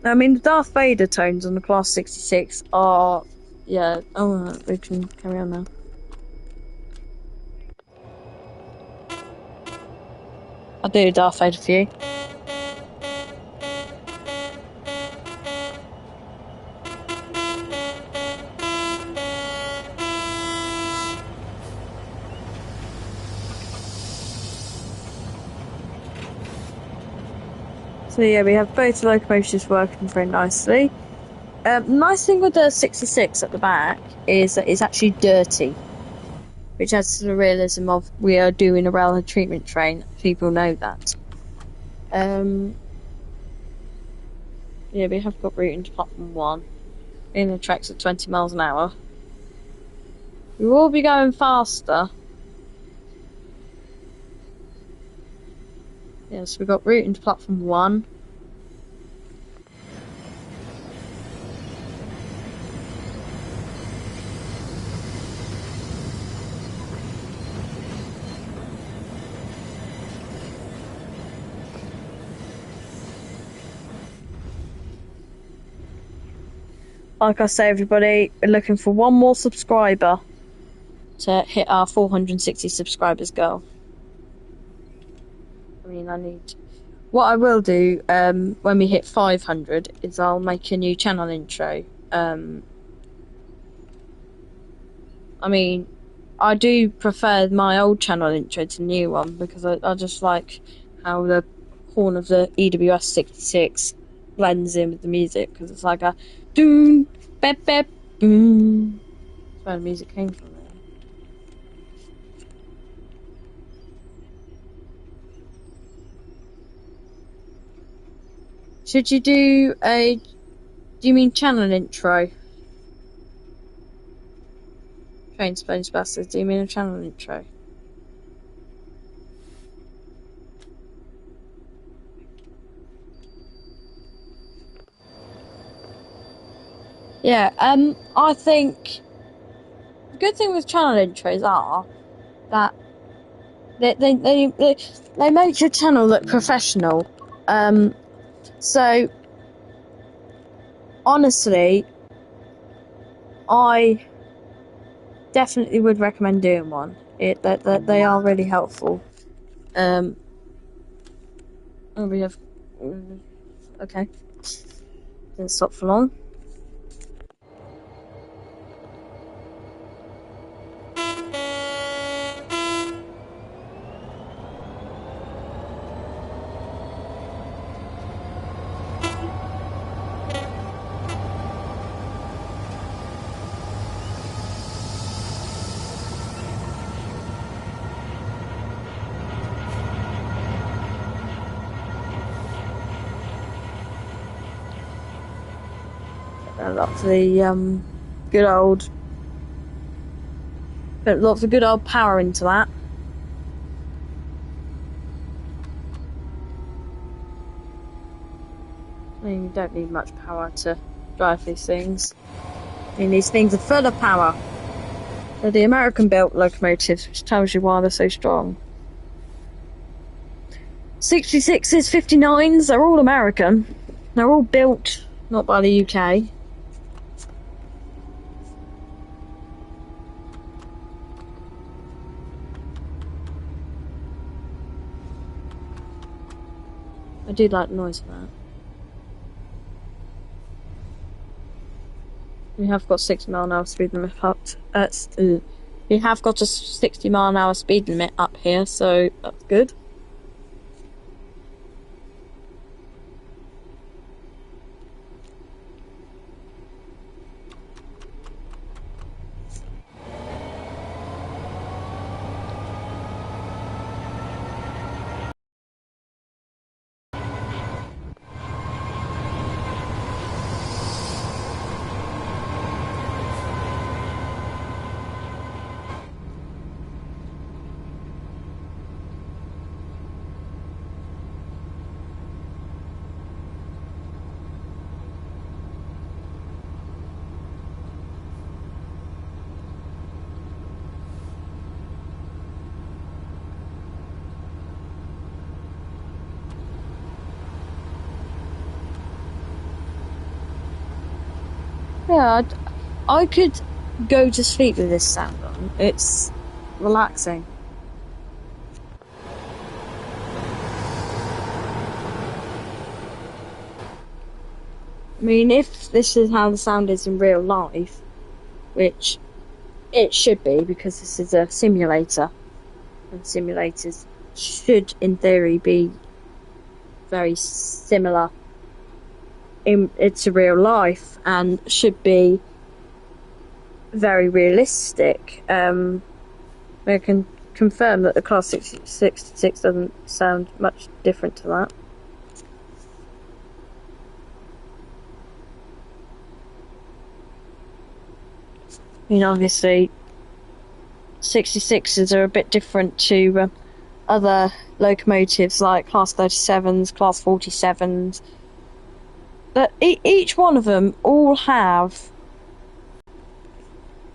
I mean, the Darth Vader tones on the Class 66 are, yeah. Oh, we can carry on now. I'll do Darth Vader for you. So yeah, we have both the locomotives working very nicely. Nice thing with the 66 at the back is that it's actually dirty, which adds to the realism of we are doing a railhead treatment train. People know that. Yeah, we have got route into platform 1. In the tracks at 20 miles an hour. We will be going faster. Yes, we've got route into platform 1. Like I say, everybody, we're looking for 1 more subscriber to hit our 460 subscribers goal. I mean, what I will do when we hit 500 is I'll make a new channel intro. I mean, I do prefer my old channel intro to the new one, because I just like how the horn of the EWS 66 blends in with the music, because it's like a doom, bep, bep, boom. That's where the music came from. Should you do you mean channel intro? Train Spoons Bastards, do you mean a channel intro? Yeah, I think the good thing with channel intros are that they make your channel look professional. So honestly, I definitely would recommend doing one. They are really helpful. Oh, we have Okay. Didn't stop for long. Lots of the good old, put lots of good old power into that. I mean, you don't need much power to drive these things. I mean, these things are full of power. They're the American-built locomotives, which tells you why they're so strong. 66s, 59s, they're all American. They're all built not by the UK. I do like the noise of that. We have got 60-mile-an-hour speed limit up. We have got a 60-mile-an-hour speed limit up here, so that's good. Yeah, I could go to sleep with this sound on. It's relaxing. I mean, if this is how the sound is in real life, which it should be because this is a simulator, and simulators should, in theory, be very similar to real life and should be very realistic. I can confirm that the Class 66 doesn't sound much different to that. I mean, obviously, 66s are a bit different to other locomotives like Class 37s, Class 47s. But each one of them all have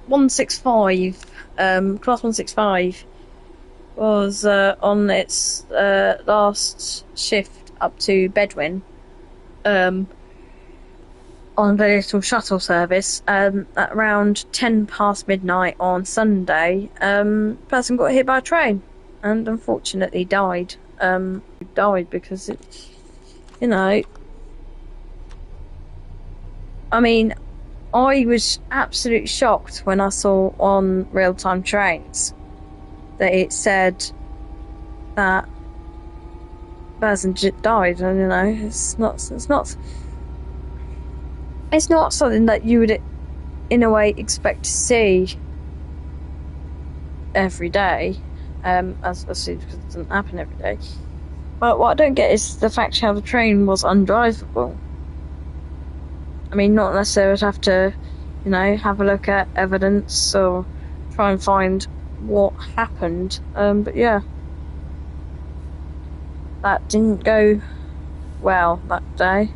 165. Class 165 was on its last shift up to Bedwin. On the little shuttle service, at around 10 past midnight on Sunday, person got hit by a train and unfortunately died. Died because it, you know, I mean, I was absolutely shocked when I saw on real-time trains that it said that person died, and you know, it's not something that you would, in a way, expect to see every day, as because it doesn't happen every day. But what I don't get is the fact how the train was undrivable. I mean, not unless they would have to, you know, have a look at evidence or try and find what happened. But yeah, that didn't go well that day,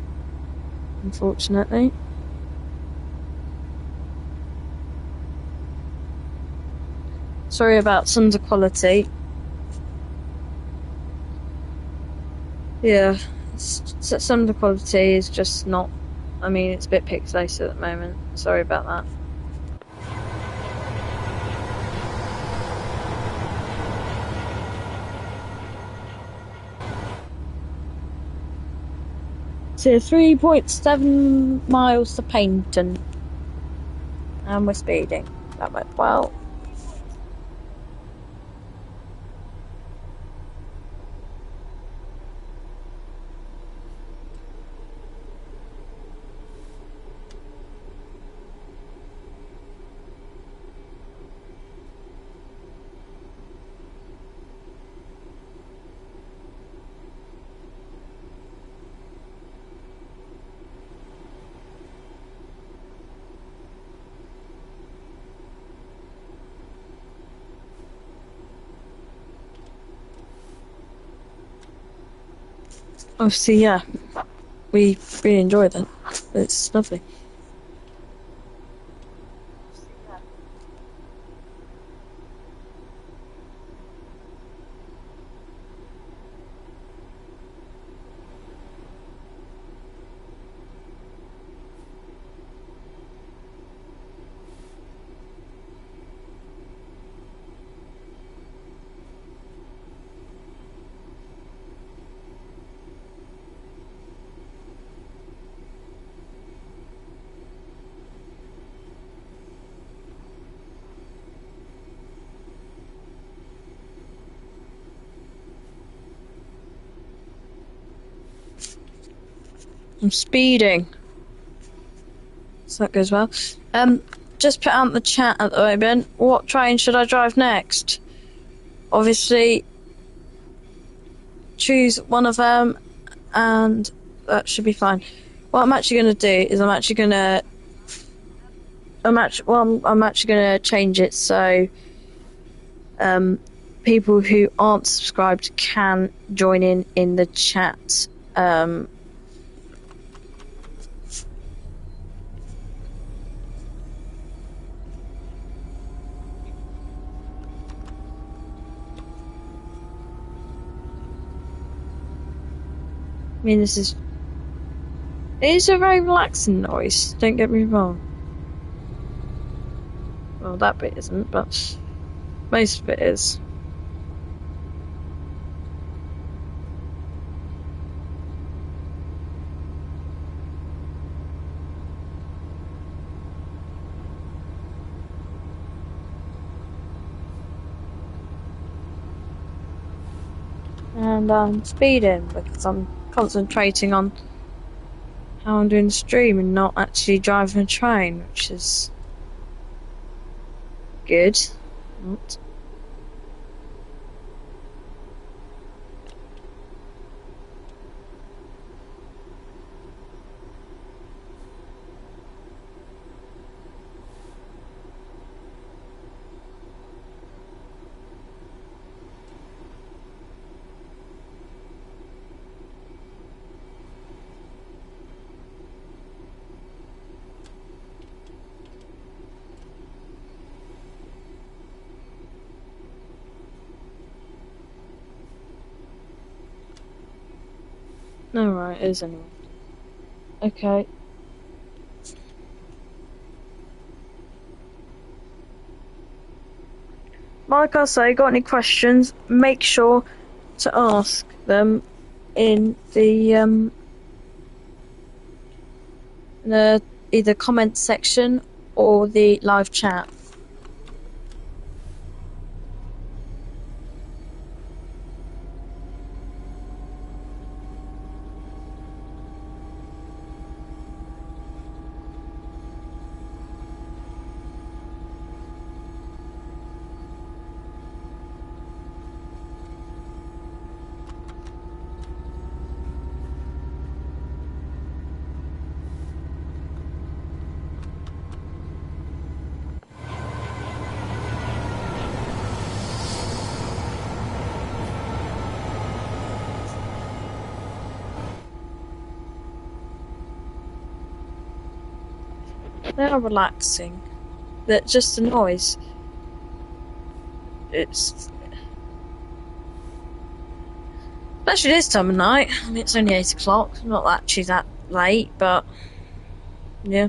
unfortunately. Sorry about sound quality. Yeah, some of the quality is just not. I mean, it's a bit pixelated at the moment. Sorry about that. here 3.7 miles to Paynton. And we're speeding. That went well. Obviously, yeah, we really enjoy that. It's lovely. I'm speeding. So that goes well. Just put out in the chat at the moment, what train should I drive next? Obviously, choose one of them, and that should be fine. What I'm actually going to do is I'm actually going to change it so people who aren't subscribed can join in the chat. I mean, it is a very relaxing noise, don't get me wrong. Well, that bit isn't, but most of it is. And I'm speeding because I'm concentrating on how I'm doing the stream and not actually driving a train, which is good. Not. No, right, it is anyway. Okay. Like I say, got any questions, make sure to ask them in the either comment section or the live chat. They are relaxing. They're just a noise. It's especially this time of night. I mean, it's only 8 o'clock. Not actually that late, but yeah.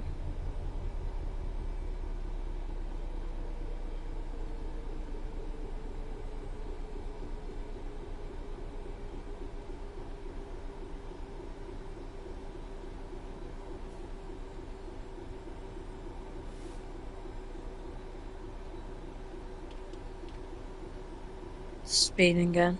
Speeding again.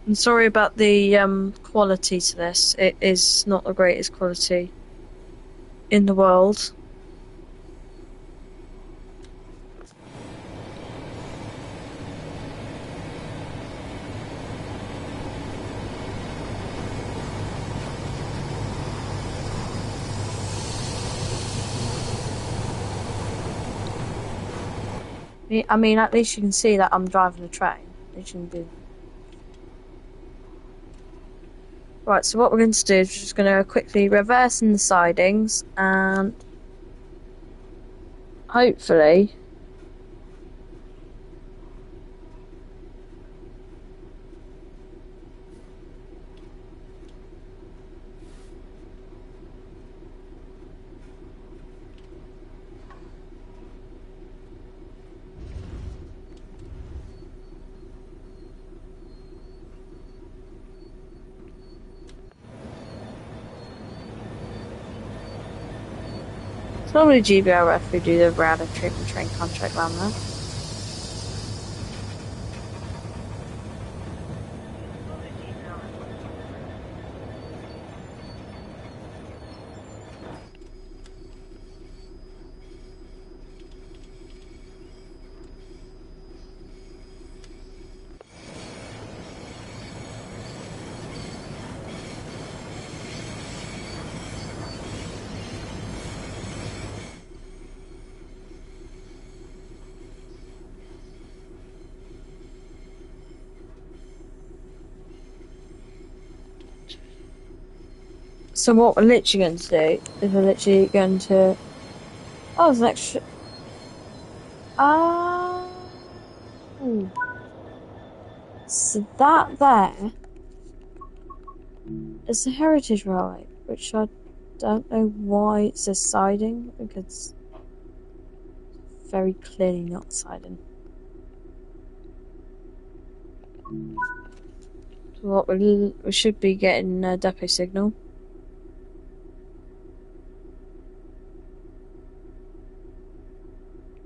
I'm sorry about the quality to this. It is not the greatest quality in the world. I mean, at least you can see that I'm driving a train. It shouldn't be. Right, so what we're going to do is we're just going to quickly reverse in the sidings and hopefully it's normally GBRF who do the router treatment train contract around there. So what we're literally going to do is we're literally going to... Oh, there's an extra... Ah... So that there is the Heritage Railway, which I don't know why it says siding, because it's very clearly not siding. So what we should be getting a depot signal.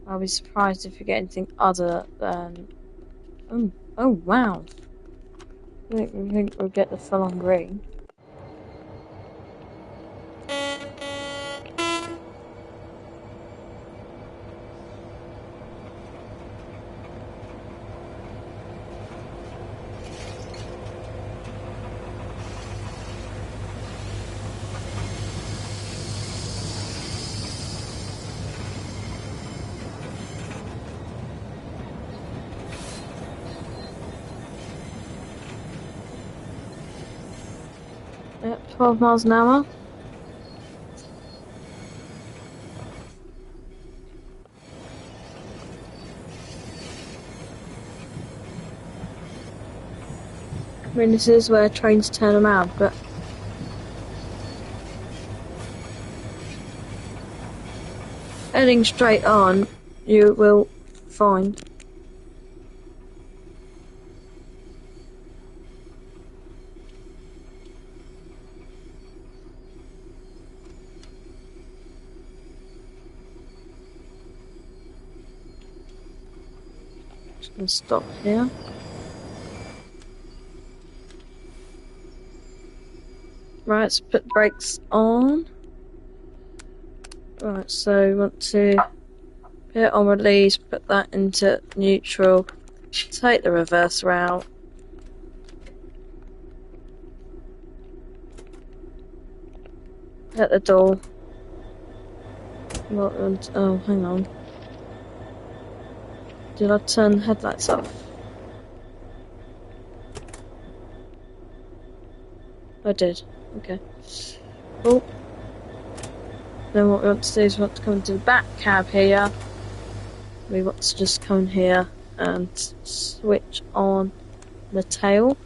I'll be surprised if we get anything other than... Oh wow. I think we'll get the full-on green. Yep, 12 miles an hour. I mean, this is where trains turn around, but... heading straight on, you will find... Just gonna stop here. Right, let's put the brakes on. Right, so we want to put it on release, put that into neutral, take the reverse route. Hit the door. Oh, hang on. Did I turn the headlights off? I did. Okay. Oh. Then what we want to do is we want to come into the back cab here. We want to just come in here and switch on the tail.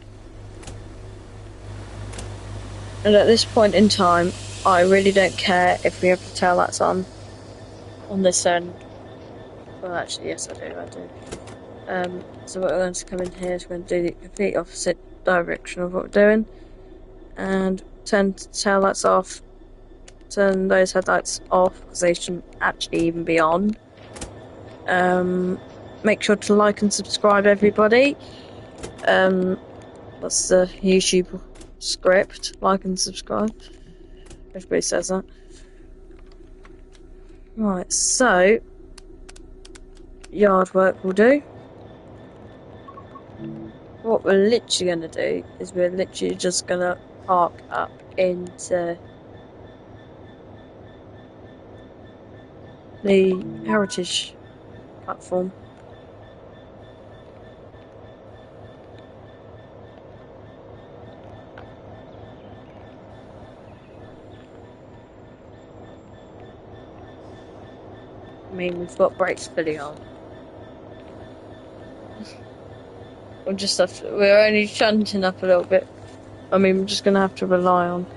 And at this point in time, I really don't care if we have the tail lights on this end. Well, actually, yes, I do. So what we're going to come in here is we're going to do the complete opposite direction of what we're doing, and turn the tail lights off, turn those headlights off because they shouldn't actually even be on. Make sure to like and subscribe, everybody. That's the YouTube script. Like and subscribe. Everybody says that. Right, so yard work will do. What we're literally going to do is we're literally just going to park up into the heritage platform. I mean, we've got brakes fully on. We're only shunting up a little bit. I mean, we're just going to have to rely on.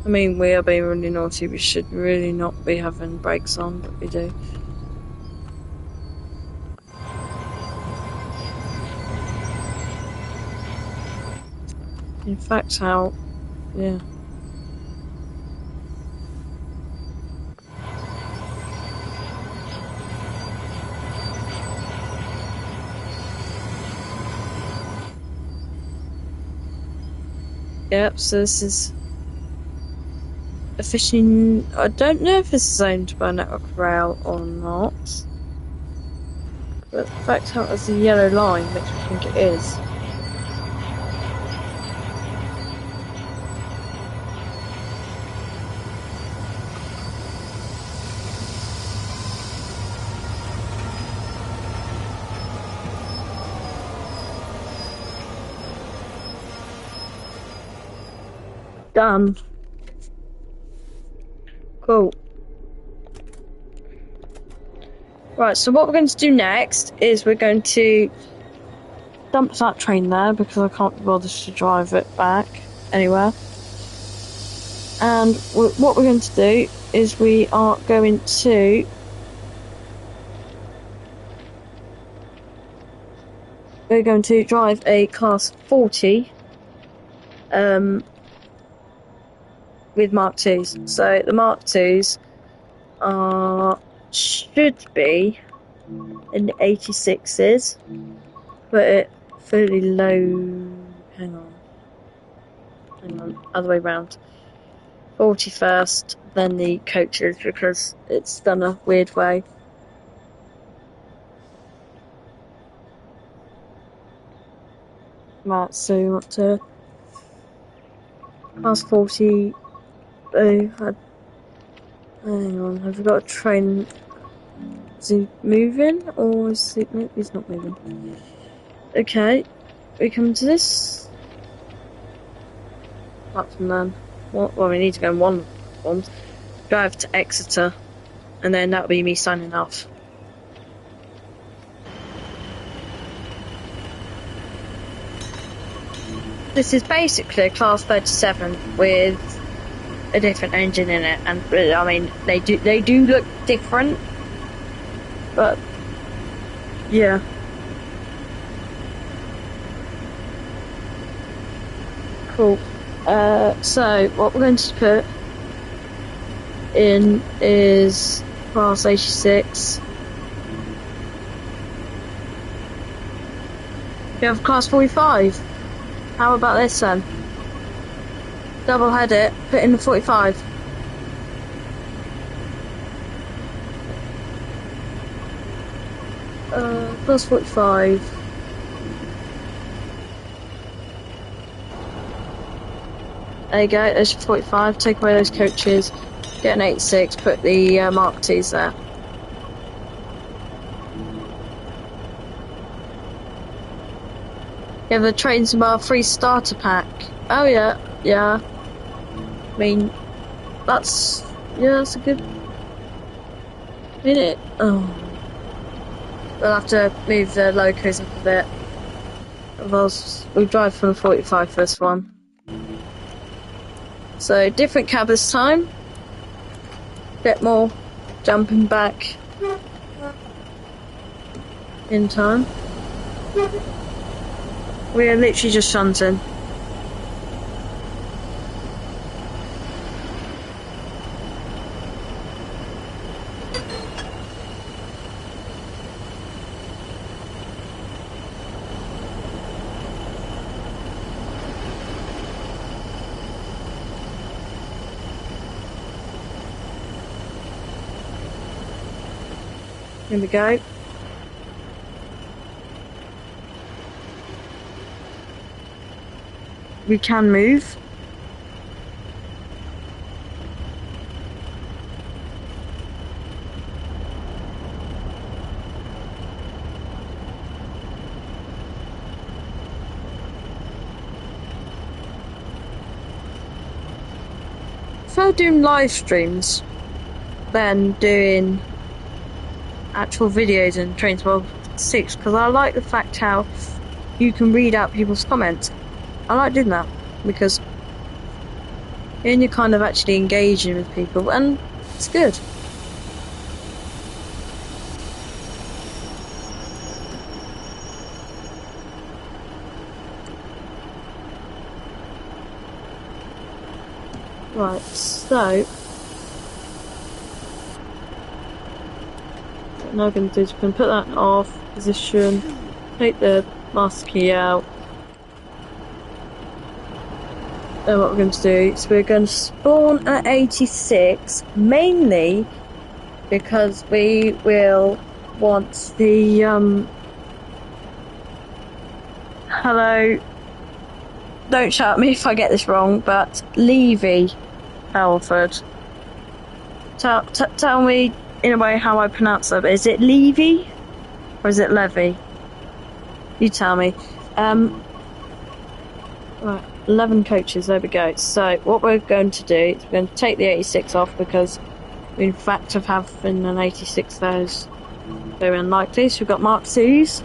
I mean, we are being really naughty. We should really not be having brakes on, but we do. In fact, yeah. Yep, so this is a fishing. I don't know if this is owned by Network Rail or not, but the fact how it's a yellow line makes me think it is. Done. Cool. Right, so what we're going to do next is we're going to dump that train there because I can't be bothered to drive it back anywhere. And what we're going to do is we are going to drive a class 40 with Mark IIs. So the Mark IIs should be in the 86s, but fairly low. Hang on, other way round. 40 first, then the coaches, because it's done a weird way. Right, so you want to class 40. Hang on, have we got a train? Is he moving, or is he? No, he's not moving. Okay, we come to this platform then. Well, we need to go in one platform. Drive to Exeter, and then that'll be me signing off. This is basically a class 37 with a different engine in it, and I mean they do look different, but yeah. Cool. So what we're going to put in is class 86. We have class 45. How about this then? Double head it, put in the 45. Plus 45. There you go, there's your 45. Take away those coaches, get an 86, put the Mark IIs there. Yeah, the trains are free starter pack. Oh yeah. I mean, that's a good minute. Oh, we'll have to move the locos up a bit. We drive from the 45 for this one. So different cab this time. Bit more jumping back in time. We're literally just shunting. Here we go. We can move. prefer doing live streams than doing actual videos in TSW6 because I like the fact how you can read out people's comments. I like doing that because then you're kind of actually engaging with people and it's good. Right, so what I'm now going to do is we can put that off position, take the master key out. Then what we're going to do is we're going to spawn at 86 mainly because we will want the hello, don't shout at me if I get this wrong, but Levy Halford. Tell me in a way how I pronounce it. Is it Levy or is it Levy? You tell me. Right, 11 coaches, there we go. So what we're going to do is we're going to take the 86 off because we in fact have having an 86 those very unlikely. So we've got Mark C's.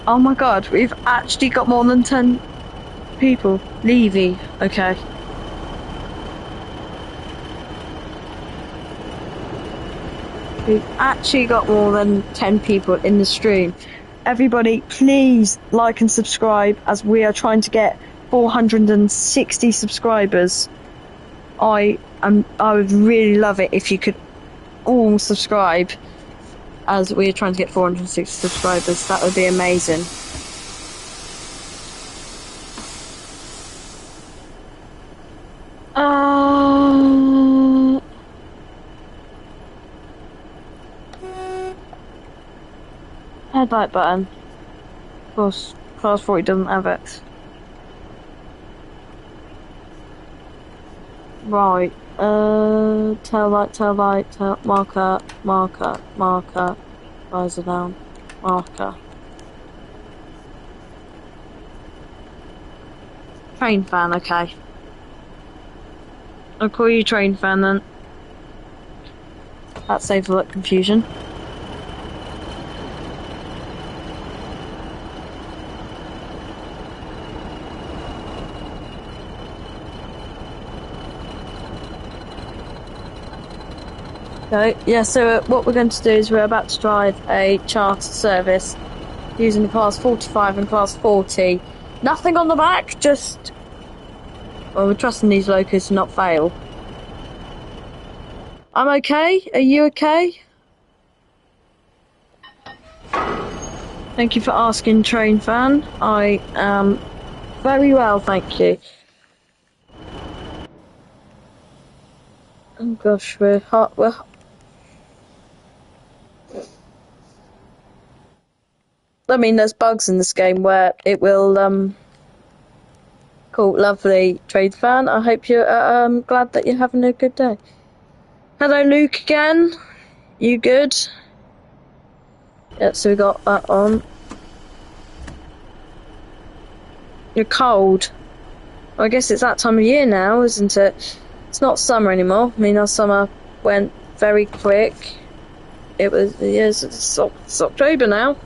Oh my god, we've actually got more than 10 people. Levy, okay. We've actually got more than 10 people in the stream. Everybody, please like and subscribe as we are trying to get 460 subscribers. I would really love it if you could all subscribe as we are trying to get 460 subscribers. That would be amazing. Headlight button. Of course, Class 40 doesn't have it. Right. Tail light, marker, visor down, marker. Train fan, okay. I'll call you train fan then. That saves a lot of confusion. Yeah, so what we're going to do is we're about to drive a charter service using the class 45 and class 40. Nothing on the back, just... Well, we're trusting these locos to not fail. I'm okay. Are you okay? Thank you for asking, train fan. I am very well, thank you. Oh gosh, we're hot. I mean, there's bugs in this game where it will, Cool, lovely, trade fan. I hope you're, glad that you're having a good day. Hello, Luke, again. You good? Yeah, so we got that on. You're cold. Well, I guess it's that time of year now, isn't it? It's not summer anymore. I mean, our summer went very quick. It was, yes, it's October now.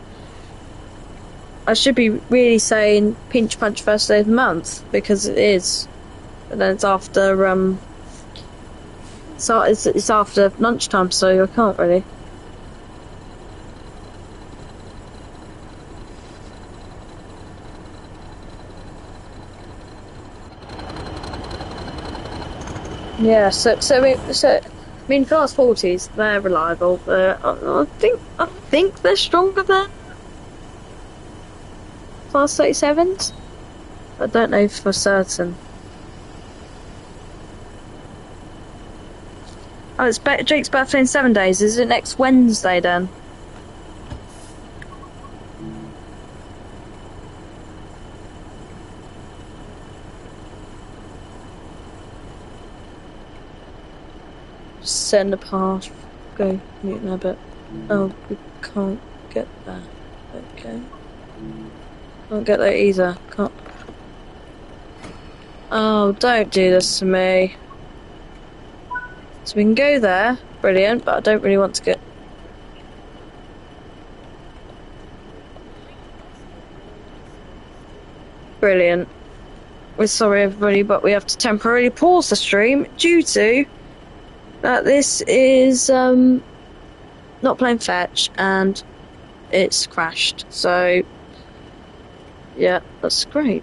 I should be really saying pinch punch first day of the month because it is. But then it's after so it's after lunchtime, so I can't really. Yeah, I mean, class 40s, they're reliable, but I think they're stronger than class 37s. I don't know for certain. Oh, it's Jake's birthday in 7 days. Is it next Wednesday then? Send a pass. Go mute now, but oh, we can't get that. Okay. Can't get that either. Can't. Oh, don't do this to me. So we can go there. Brilliant, but I don't really want to get. Brilliant. We're sorry, everybody, but we have to temporarily pause the stream due to that this is not playing fetch and it's crashed. So yeah, that's great.